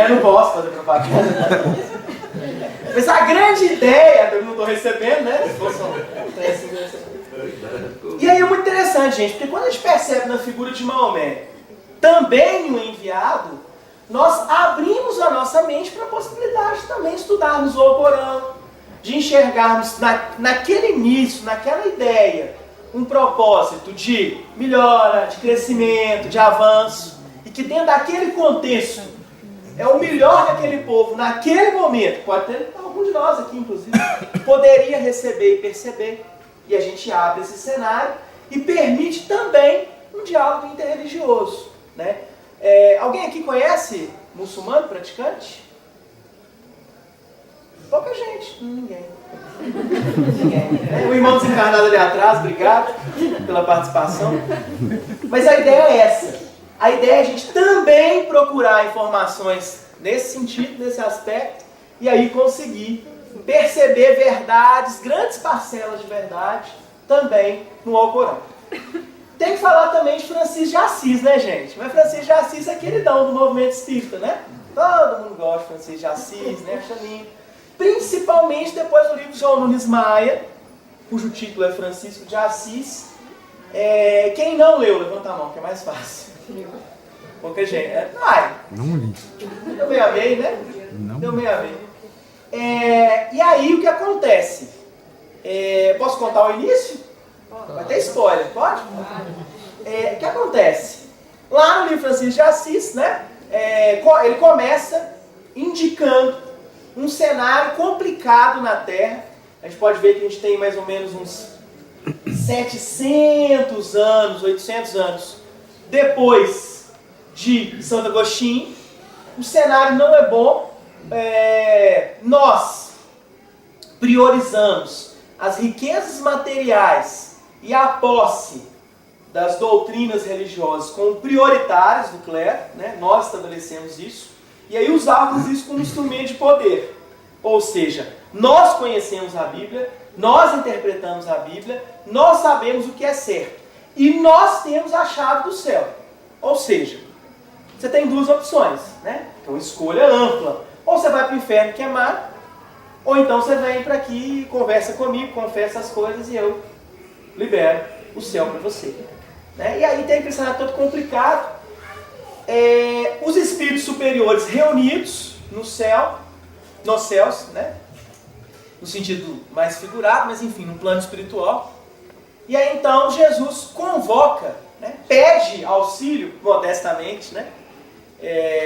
Não posso fazer propaganda. Mas a grande ideia, eu não estou recebendo, né? Se fosse E aí é muito interessante, gente, porque quando a gente percebe na figura de Maomé também o enviado, nós abrimos a nossa mente para a possibilidade de também estudarmos o Alcorão, de enxergarmos naquele início, naquela ideia, um propósito de melhora, de crescimento, de avanço, e que dentro daquele contexto é o melhor daquele povo, naquele momento, pode ter algum de nós aqui inclusive, poderia receber e perceber, e a gente abre esse cenário e permite também um diálogo interreligioso, né? Alguém aqui conhece muçulmano praticante? Pouca gente, ninguém. O irmão desencarnado ali atrás, obrigado pela participação. Mas a ideia é essa. A ideia é a gente também procurar informações nesse sentido, nesse aspecto, e aí conseguir perceber verdades, grandes parcelas de verdade, também no Alcorão. Tem que falar também de Francisco de Assis, né, gente? Mas Francisco de Assis é queridão do movimento espírita, né? Todo mundo gosta de Francisco de Assis, né? Acha lindo. Principalmente depois do livro de João Nunes Maia, cujo título é Francisco de Assis. Quem não leu, levanta a mão, que é mais fácil. Pouca gente, né? Não li. Deu meio a meio, né? Não. Deu meio a meio. E aí o que acontece? Posso contar o início? Vai ter spoiler, pode? O que acontece? Lá no livro Francisco de Assis, né? Ele começa indicando um cenário complicado na Terra. A gente pode ver que a gente tem mais ou menos uns 700 anos, 800 anos depois de Santo Agostinho, o cenário não é bom, nós priorizamos as riquezas materiais e a posse das doutrinas religiosas como prioritárias do clero, né? Nós estabelecemos isso, e aí usávamos isso como instrumento de poder. Ou seja, nós conhecemos a Bíblia, nós interpretamos a Bíblia, nós sabemos o que é certo, e nós temos a chave do céu. Ou seja, você tem duas opções, né? Então, escolha ampla. Ou você vai para o inferno queimar, ou então você vem para aqui, conversa comigo, confessa as coisas e eu libero o céu para você. Né? E aí tem aquele cenário todo complicado. Os espíritos superiores reunidos no céu, nos céus, né? No sentido mais figurado, mas enfim, no plano espiritual. E aí então Jesus convoca, né? Pede auxílio, modestamente, né?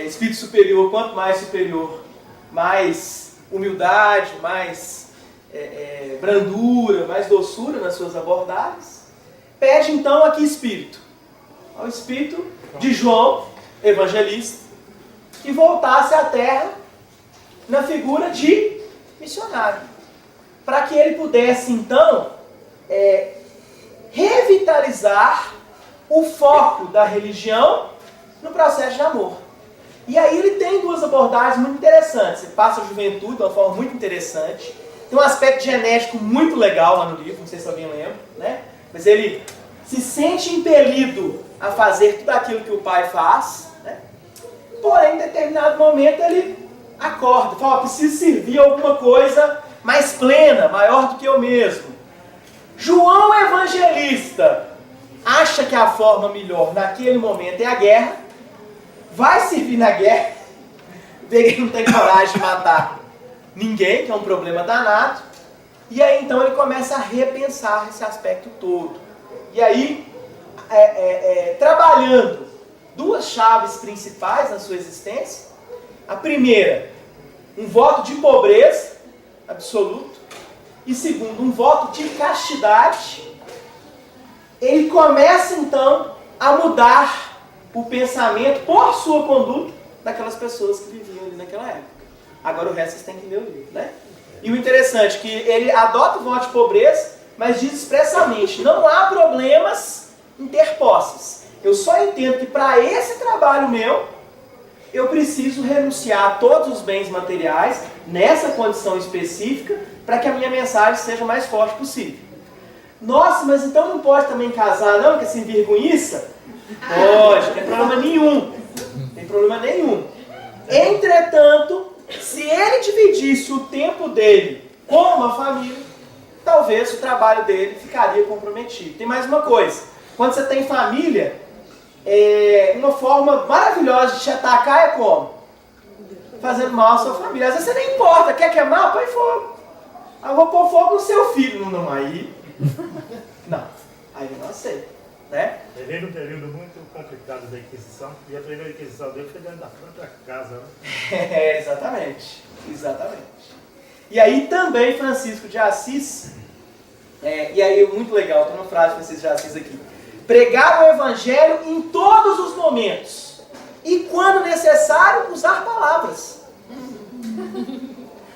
Espírito superior, quanto mais superior, mais humildade, mais brandura, mais doçura nas suas abordagens. Pede então aqui espírito, ao espírito de João, evangelista, que voltasse à terra na figura de missionário, para que ele pudesse então revitalizar o foco da religião no processo de amor. E aí ele tem duas abordagens muito interessantes. Ele passa a juventude de uma forma muito interessante. Tem um aspecto genético muito legal lá no livro, não sei se alguém lembra, né? Mas ele se sente impelido a fazer tudo aquilo que o pai faz, né? Porém, em determinado momento ele acorda, fala, preciso servir alguma coisa mais plena, maior do que eu mesmo. João Evangelista acha que a forma melhor naquele momento é a guerra, vai servir na guerra, vê que não tem coragem de matar ninguém, que é um problema danado, e aí então ele começa a repensar esse aspecto todo. E aí, trabalhando duas chaves principais na sua existência. A primeira, um voto de pobreza absoluto, e segundo, um voto de castidade. Ele começa então a mudar o pensamento por sua conduta daquelas pessoas que viviam ali naquela época. Agora o resto vocês têm que ler o livro, né? E o interessante é que ele adota o voto de pobreza, mas diz expressamente, não há problemas interpostos. Eu só entendo que para esse trabalho meu, eu preciso renunciar a todos os bens materiais, nessa condição específica, para que a minha mensagem seja o mais forte possível. Nossa, mas então não pode também casar não, que é sem vergonhiça? Pode, não tem problema nenhum. Não tem problema nenhum. Entretanto, se ele dividisse o tempo dele com uma família, talvez o trabalho dele ficaria comprometido. Tem mais uma coisa. Quando você tem família, uma forma maravilhosa de te atacar é como? Fazendo mal à sua família. Às vezes você nem importa. Quer queimar? Põe fogo. Eu vou pôr fogo no seu filho. Não, aí... Não. Aí eu não aceito. Né? Ele num período muito complicado da Inquisição, e a primeira Inquisição dele foi dentro da própria casa. Né? Exatamente. Exatamente. E aí também Francisco de Assis, e aí muito legal, tem uma frase de Francisco de Assis aqui. Pregar o Evangelho em todos os momentos. E quando necessário, usar palavras.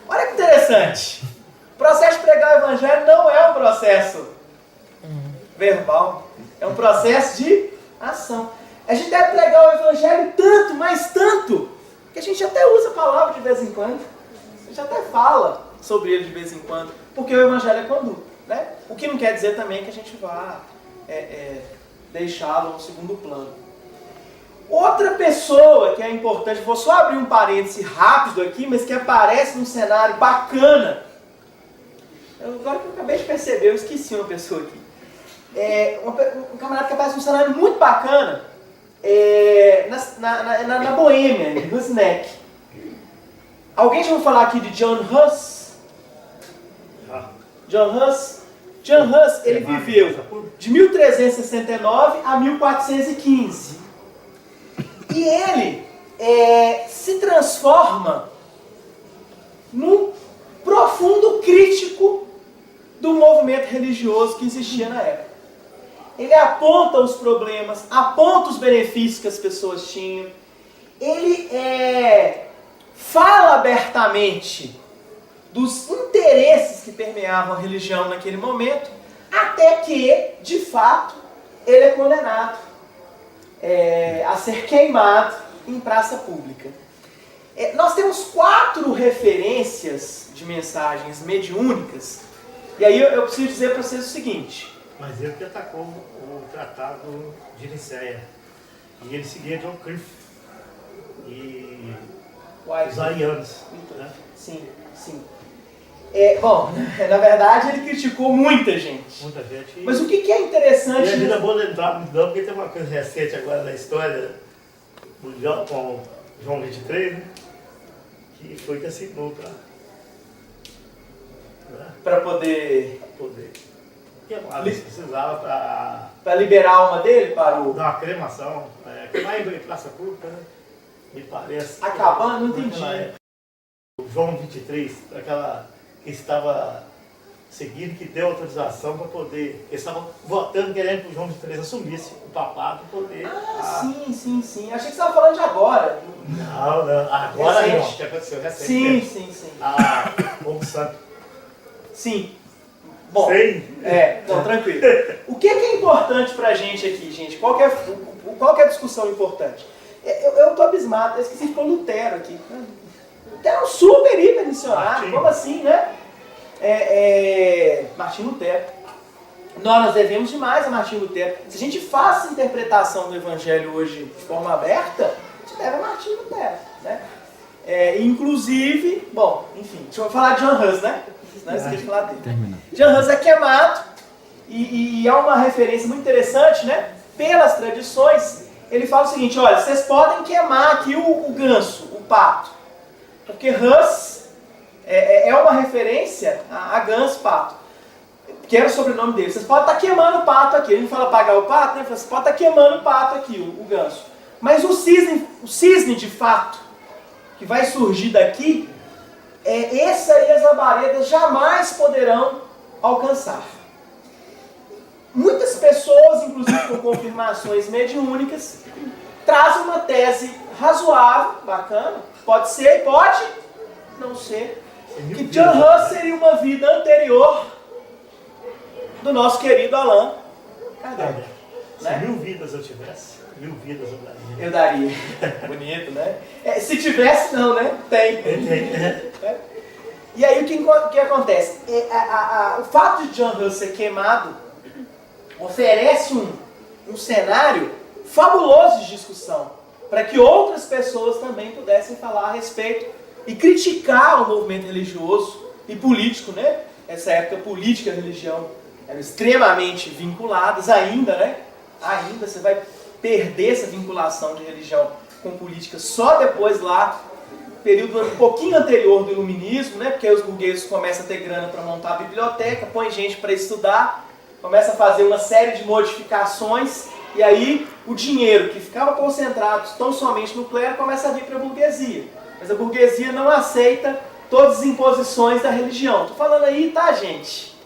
Olha que interessante. O processo de pregar o Evangelho não é um processo verbal. É um processo de ação. A gente deve pregar o Evangelho tanto, mas tanto, que a gente até usa a palavra de vez em quando. A gente até fala sobre ele de vez em quando. Porque o Evangelho é conduta. Né? O que não quer dizer também que a gente vá deixá-lo no segundo plano. Outra pessoa que é importante, vou só abrir um parêntese rápido aqui, mas que aparece num cenário bacana. Agora que eu acabei de perceber, eu esqueci uma pessoa aqui. Um camarada que aparece num cenário muito bacana na Boêmia, em Hunsneck. Alguém já ouviu falar aqui de John Hus? John Hus? John Hus, ele viveu de 1369 a 1415. E ele se transforma num profundo crítico do movimento religioso que existia na época. Ele aponta os problemas, aponta os benefícios que as pessoas tinham. ele fala abertamente dos interesses que permeavam a religião naquele momento, até que, de fato, ele é condenado a ser queimado em praça pública. Nós temos 4 referências de mensagens mediúnicas, e aí eu preciso dizer para vocês o seguinte. Mas ele que atacou o Tratado de Nicéia. E ele seguia John Cliff e os arianos. Né? Sim, sim. Bom, na verdade ele criticou muita gente. Muita gente. Mas o que é interessante... E a vida boa não entrar muito não, porque tem uma coisa recente agora na história mundial com João 23, né? Que foi que assinou para poder... que mais precisava para liberar a alma dele para o... dar uma cremação, queimar em praça pública, né? Me parece. Acabando, não entendi. O João 23, aquela que estava seguindo, que deu autorização para poder. Eles estavam votando, querendo que o João 23 assumisse o papado para poder. Sim. Achei que você estava falando de agora. Não. Agora Recente. não, que aconteceu recente. Sim. Como santo. Sim. Bom, Sim. Tranquilo. O que é importante pra gente aqui, gente? Qual que é a discussão importante? Eu tô abismado, eu esqueci de pôr Lutero aqui. Lutero é um super hiper missionário, como assim, né? Martinho Lutero. Nós devemos demais a Martinho Lutero. Se a gente faz a interpretação do Evangelho hoje de forma aberta, a gente deve a Martinho Lutero, né? Inclusive, bom, enfim, deixa eu falar de John Hus, né? Não esqueci de falar dele. John Hus é queimado e há uma referência muito interessante, né? Pelas tradições, ele fala o seguinte: olha, vocês podem queimar aqui o ganso, o pato, porque Hus é uma referência a ganso, pato, que era o sobrenome dele. Vocês podem estar queimando o pato aqui. Ele não fala apagar o pato, né? Ele fala, você pode estar queimando o pato aqui, o ganso. Mas o cisne de fato, que vai surgir daqui, essa aí as labaredas jamais poderão alcançar. Muitas pessoas, inclusive com confirmações mediúnicas, trazem uma tese razoável, bacana, pode ser e pode não ser, que John Hus seria uma vida anterior do nosso querido Allan Kardec. Se Né? 1000 vidas eu tivesse, 1000 vidas eu daria. Eu daria. Bonito, né? Se tivesse, não, né? Tem. E aí o que acontece? O fato de John Hus ser queimado oferece um cenário fabuloso de discussão para que outras pessoas também pudessem falar a respeito e criticar o movimento religioso e político, né? Essa época política e religião eram extremamente vinculadas ainda, né? Ainda você vai perder essa vinculação de religião com política só depois lá, período um pouquinho anterior do iluminismo, né? Porque aí os burgueses começam a ter grana para montar a biblioteca, põe gente para estudar, começa a fazer uma série de modificações, e aí o dinheiro que ficava concentrado tão somente no clero começa a vir para a burguesia. Mas a burguesia não aceita todas as imposições da religião. Estou falando aí, tá, gente?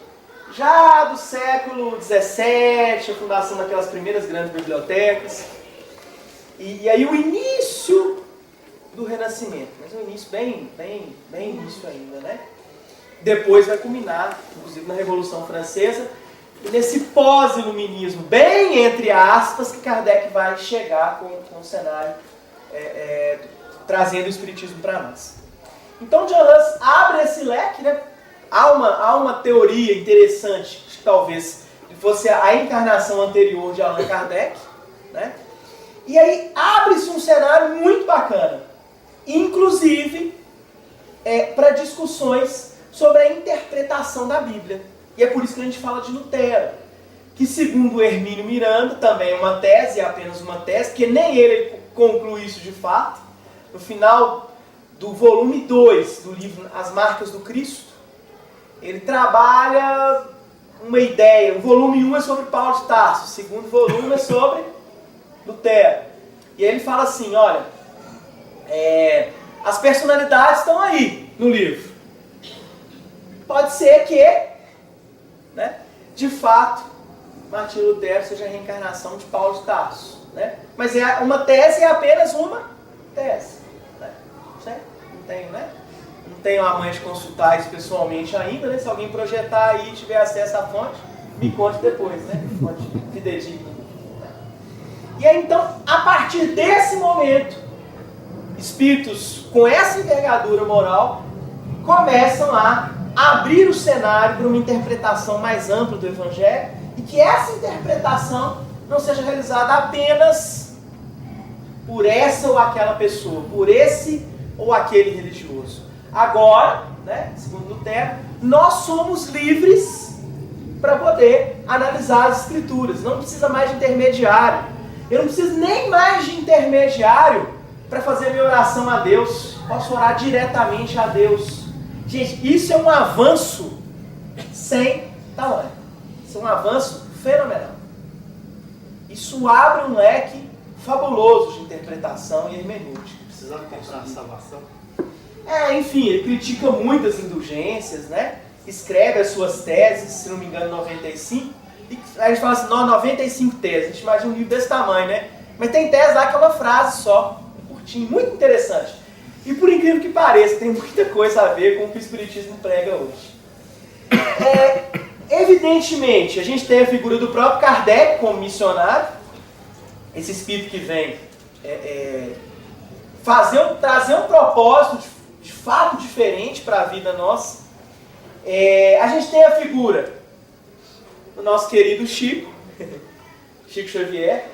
Já do século XVII, a fundação daquelas primeiras grandes bibliotecas. E aí o início do Renascimento, mas um início bem início ainda, né? Depois vai culminar, inclusive na Revolução Francesa, e nesse pós-iluminismo, bem entre aspas, que Kardec vai chegar com o cenário trazendo o Espiritismo para nós. Então John Hus abre esse leque, né? Há uma teoria interessante, que talvez fosse a encarnação anterior de Allan Kardec, né? E aí abre-se um cenário muito bacana, inclusive para discussões sobre a interpretação da Bíblia. E é por isso que a gente fala de Lutero, que segundo Hermínio Miranda, também é uma tese, é apenas uma tese, porque nem ele conclui isso de fato. No final do volume 2 do livro As Marcas do Cristo, ele trabalha uma ideia. O volume 1 é sobre Paulo de Tarso, o segundo volume é sobre Lutero. E aí ele fala assim, olha, as personalidades estão aí no livro. Pode ser que, né, de fato, Martinho Lutero seja a reencarnação de Paulo de Tarso. Né? Mas uma tese é apenas uma tese. Né? Certo? Não tenho, né? Não tenho a manha de consultar isso pessoalmente ainda, né? Se alguém projetar aí e tiver acesso à fonte, me conte depois, né? Fonte fidedigna. E aí, então, a partir desse momento, espíritos com essa envergadura moral começam a abrir o cenário para uma interpretação mais ampla do Evangelho e que essa interpretação não seja realizada apenas por essa ou aquela pessoa, por esse ou aquele religioso. Agora, né, segundo Lutero, nós somos livres para poder analisar as Escrituras. Não precisa mais de intermediário. Eu não preciso nem mais de intermediário para fazer minha oração a Deus. Posso orar diretamente a Deus. Gente, isso é um avanço sem tamanho. Isso é um avanço fenomenal. Isso abre um leque fabuloso de interpretação e hermenêutica. Precisando comprar a salvação. Enfim, ele critica muitas indulgências, né? Escreve as suas teses, se não me engano, 95. E a gente fala assim, 95 teses. A gente imagina um livro desse tamanho, né? Mas tem tese lá que é uma frase só, curtinho, muito interessante. E por incrível que pareça, tem muita coisa a ver com o que o Espiritismo prega hoje. Evidentemente, a gente tem a figura do próprio Kardec como missionário, esse espírito que vem trazer um propósito de fato diferente para a vida nossa. A gente tem a figura do nosso querido Chico, Chico Xavier.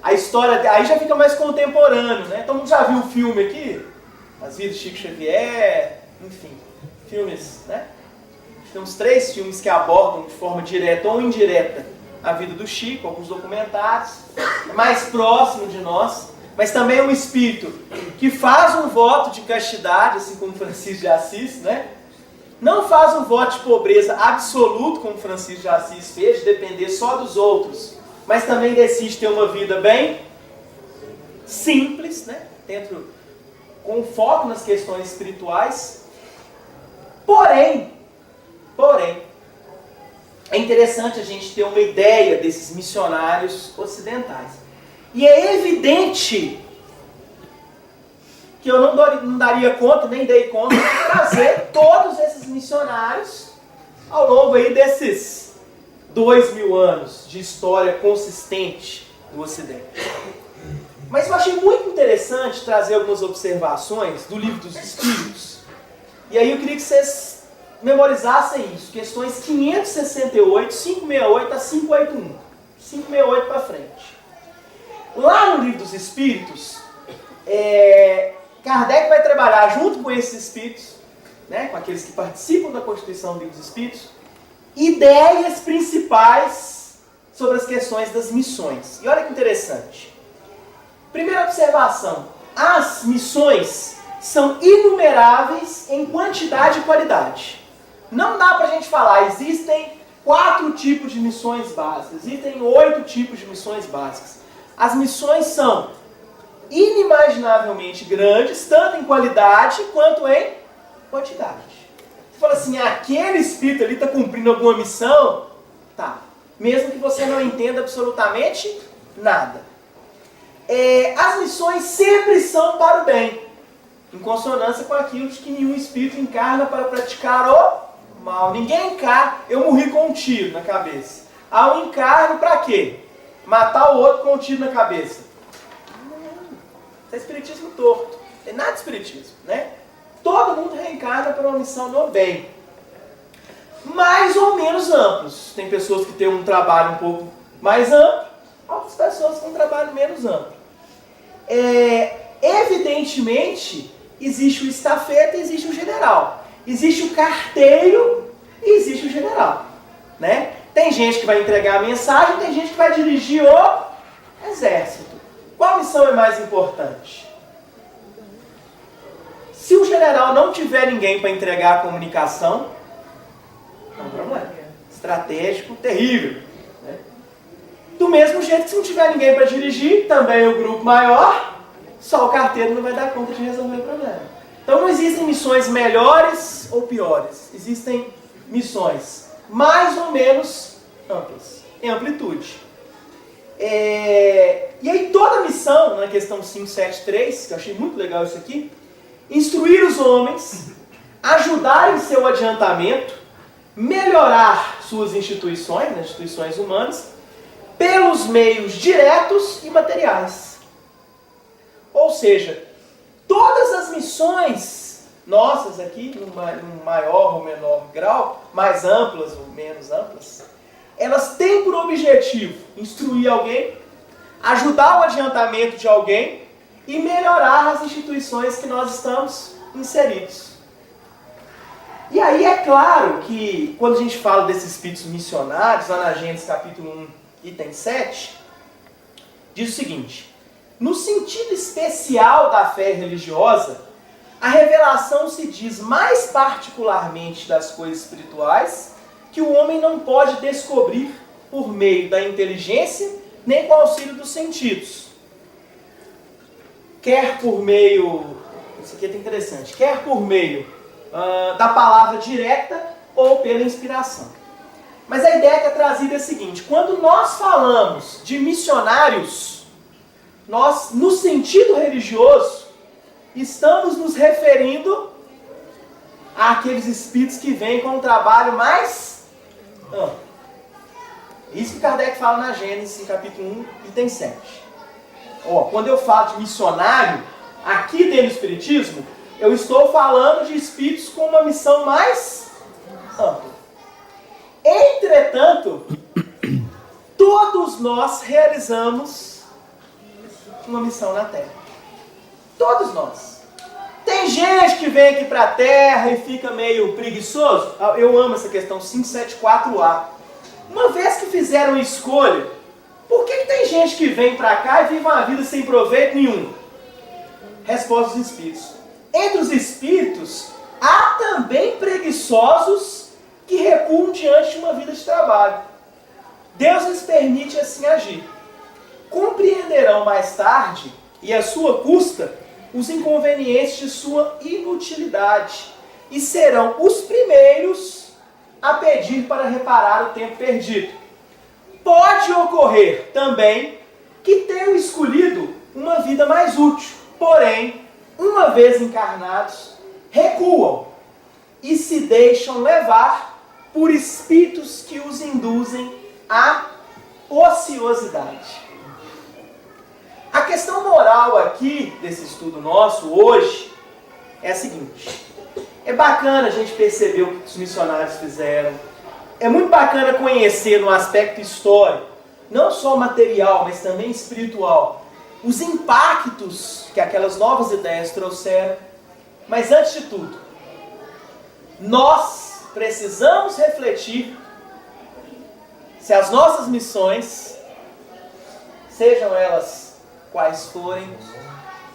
A história aí já fica mais contemporâneo, né? Todo mundo já viu o filme aqui? As Vidas de Chico Xavier, enfim, filmes, né? Tem uns 3 filmes que abordam de forma direta ou indireta a vida do Chico, alguns documentários, mais próximo de nós, mas também é um espírito que faz um voto de castidade, assim como Francisco de Assis, né? Não faz um voto de pobreza absoluto, como Francisco de Assis fez, de depender só dos outros, mas também decide ter uma vida bem simples, né? Com foco nas questões espirituais. Porém, é interessante a gente ter uma ideia desses missionários ocidentais. E é evidente que eu não daria conta, nem dei conta, de trazer todos esses missionários ao longo aí desses 2000 anos de história consistente do Ocidente. Mas eu achei muito interessante trazer algumas observações do Livro dos Espíritos. E aí eu queria que vocês memorizassem isso. Questões 568, 568 a 581. 568 para frente. Lá no Livro dos Espíritos, Kardec vai trabalhar junto com esses espíritos, né, com aqueles que participam da constituição do Livro dos Espíritos, ideias principais sobre as questões das missões. E olha que interessante. Primeira observação. As missões são inumeráveis em quantidade e qualidade. Não dá pra gente falar, existem 4 tipos de missões básicas, existem 8 tipos de missões básicas. As missões são inimaginavelmente grandes, tanto em qualidade quanto em quantidade. Você fala assim, aquele espírito ali está cumprindo alguma missão? Tá. Mesmo que você não entenda absolutamente nada. As missões sempre são para o bem, em consonância com aquilo de que nenhum espírito encarna para praticar o mal. Ninguém encarna. Eu morri com um tiro na cabeça. Eu encarno para quê? Matar o outro com um tiro na cabeça. Isso é espiritismo torto. Não tem nada de espiritismo, né? Todo mundo reencarna para uma missão do bem. Mais ou menos amplos. Tem pessoas que têm um trabalho um pouco mais amplo, outras pessoas que têm um trabalho menos amplo. Evidentemente, existe o estafeta e existe o general. Existe o carteiro e existe o general, né? Tem gente que vai entregar a mensagem, tem gente que vai dirigir o exército. Qual missão é mais importante? Se o general não tiver ninguém para entregar a comunicação, é um problema estratégico terrível, né? Do mesmo jeito que se não tiver ninguém para dirigir, também o grupo maior, só o carteiro não vai dar conta de resolver o problema. Então não existem missões melhores ou piores. Existem missões mais ou menos amplas, em amplitude. E aí toda a missão, na questão 573, que eu achei muito legal isso aqui, instruir os homens, ajudar em seu adiantamento, melhorar suas instituições, né, instituições humanas, pelos meios diretos e materiais. Ou seja, todas as missões nossas aqui, num maior ou menor grau, mais amplas ou menos amplas, elas têm por objetivo instruir alguém, ajudar o adiantamento de alguém e melhorar as instituições que nós estamos inseridos. E aí é claro que quando a gente fala desses espíritos missionários, lá na Gênesis capítulo 1, item 7, diz o seguinte: no sentido especial da fé religiosa, a revelação se diz mais particularmente das coisas espirituais que o homem não pode descobrir por meio da inteligência nem com o auxílio dos sentidos. Quer por meio, isso aqui é interessante, quer por meio da palavra direta ou pela inspiração. Mas a ideia que é trazida é a seguinte: quando nós falamos de missionários, nós, no sentido religioso, estamos nos referindo àqueles espíritos que vêm com um trabalho mais amplo. Isso que Kardec fala na Gênesis, capítulo 1, item 7. Quando eu falo de missionário, aqui dentro do Espiritismo, eu estou falando de espíritos com uma missão mais ampla. Entretanto, todos nós realizamos uma missão na Terra. Todos nós. Tem gente que vem aqui para a Terra e fica meio preguiçoso. Eu amo essa questão 574A. Uma vez que fizeram escolha, por que tem gente que vem para cá e vive uma vida sem proveito nenhum? Resposta dos espíritos. Entre os espíritos, há também preguiçosos que recuam diante de uma vida de trabalho. Deus lhes permite assim agir. Compreenderão mais tarde, e à sua custa, os inconvenientes de sua inutilidade, e serão os primeiros a pedir para reparar o tempo perdido. Pode ocorrer também que tenham escolhido uma vida mais útil, porém, uma vez encarnados, recuam e se deixam levar por espíritos que os induzem à ociosidade. A questão moral aqui desse estudo nosso hoje é a seguinte: é bacana a gente perceber o que os missionários fizeram, é muito bacana conhecer no aspecto histórico, não só material, mas também espiritual, os impactos que aquelas novas ideias trouxeram. Mas antes de tudo, nós precisamos refletir se as nossas missões, sejam elas quais forem,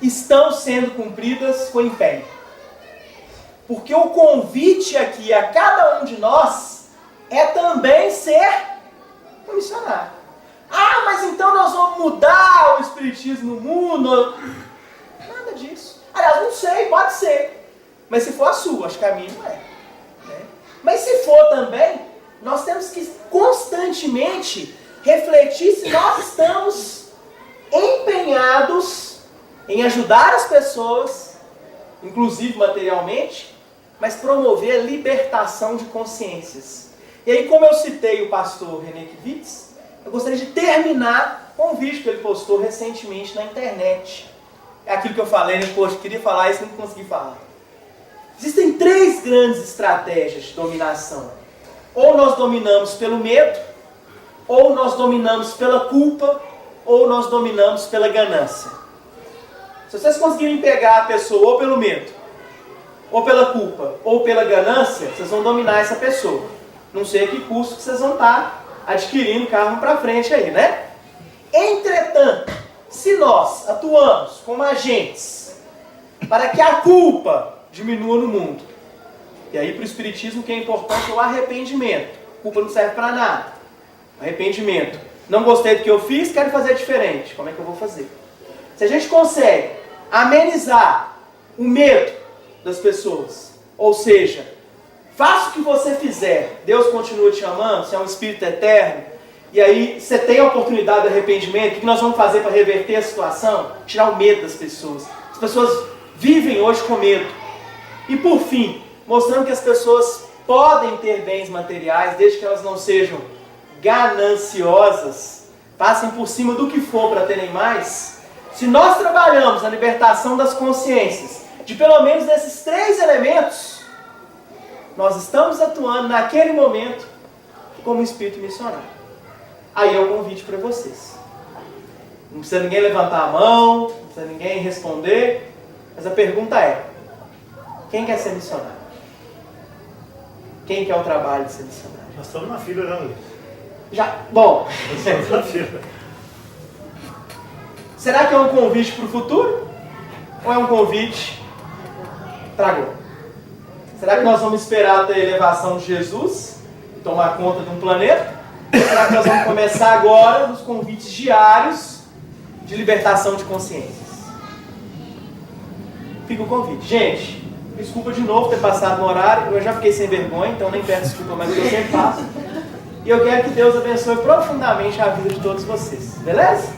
estão sendo cumpridas com empenho. Porque o convite aqui a cada um de nós é também ser um missionário. Mas então nós vamos mudar o espiritismo no mundo? Nada disso. Aliás, não sei, pode ser. Mas se for a sua, acho que a minha não é. Né? Mas se for também, nós temos que constantemente refletir se nós estamos empenhados em ajudar as pessoas, inclusive materialmente, mas promover a libertação de consciências. E aí, como eu citei o pastor René Kivitz, eu gostaria de terminar com um vídeo que ele postou recentemente na internet. É aquilo que eu falei, né? Poxa, queria falar isso e não consegui falar. Existem 3 grandes estratégias de dominação. Ou nós dominamos pelo medo, ou nós dominamos pela culpa, ou nós dominamos pela ganância. Se vocês conseguirem pegar a pessoa ou pelo medo, ou pela culpa, ou pela ganância, vocês vão dominar essa pessoa. Não sei a que custo que vocês vão estar adquirindo carro para frente aí, né? Entretanto, se nós atuamos como agentes para que a culpa diminua no mundo, e aí para o Espiritismo o que é importante é o arrependimento. Culpa não serve para nada. Arrependimento. Não gostei do que eu fiz, quero fazer diferente. Como é que eu vou fazer? Se a gente consegue amenizar o medo das pessoas, ou seja, faça o que você fizer, Deus continua te amando, você é um espírito eterno, e aí você tem a oportunidade de arrependimento, o que nós vamos fazer para reverter a situação? Tirar o medo das pessoas. As pessoas vivem hoje com medo. E por fim, mostrando que as pessoas podem ter bens materiais, desde que elas não sejam gananciosas, passem por cima do que for para terem mais. Se nós trabalhamos na libertação das consciências, de pelo menos desses 3 elementos, nós estamos atuando naquele momento como espírito missionário. Aí é o convite para vocês. Não precisa ninguém levantar a mão, não precisa ninguém responder, mas a pergunta é: quem quer ser missionário? Quem quer o trabalho de ser missionário? Nós estamos na fila, não, Luiz? Já, bom, Nós estamos na fila. será que é um convite para o futuro? Ou é um convite para agora? Será que nós vamos esperar até a elevação de Jesus e tomar conta de um planeta? Ou será que nós vamos começar agora nos convites diários de libertação de consciências? Fica o convite. Gente, desculpa de novo ter passado no horário, eu já fiquei sem vergonha, então nem peço desculpa, mas eu sempre faço. E eu quero que Deus abençoe profundamente a vida de todos vocês. Beleza?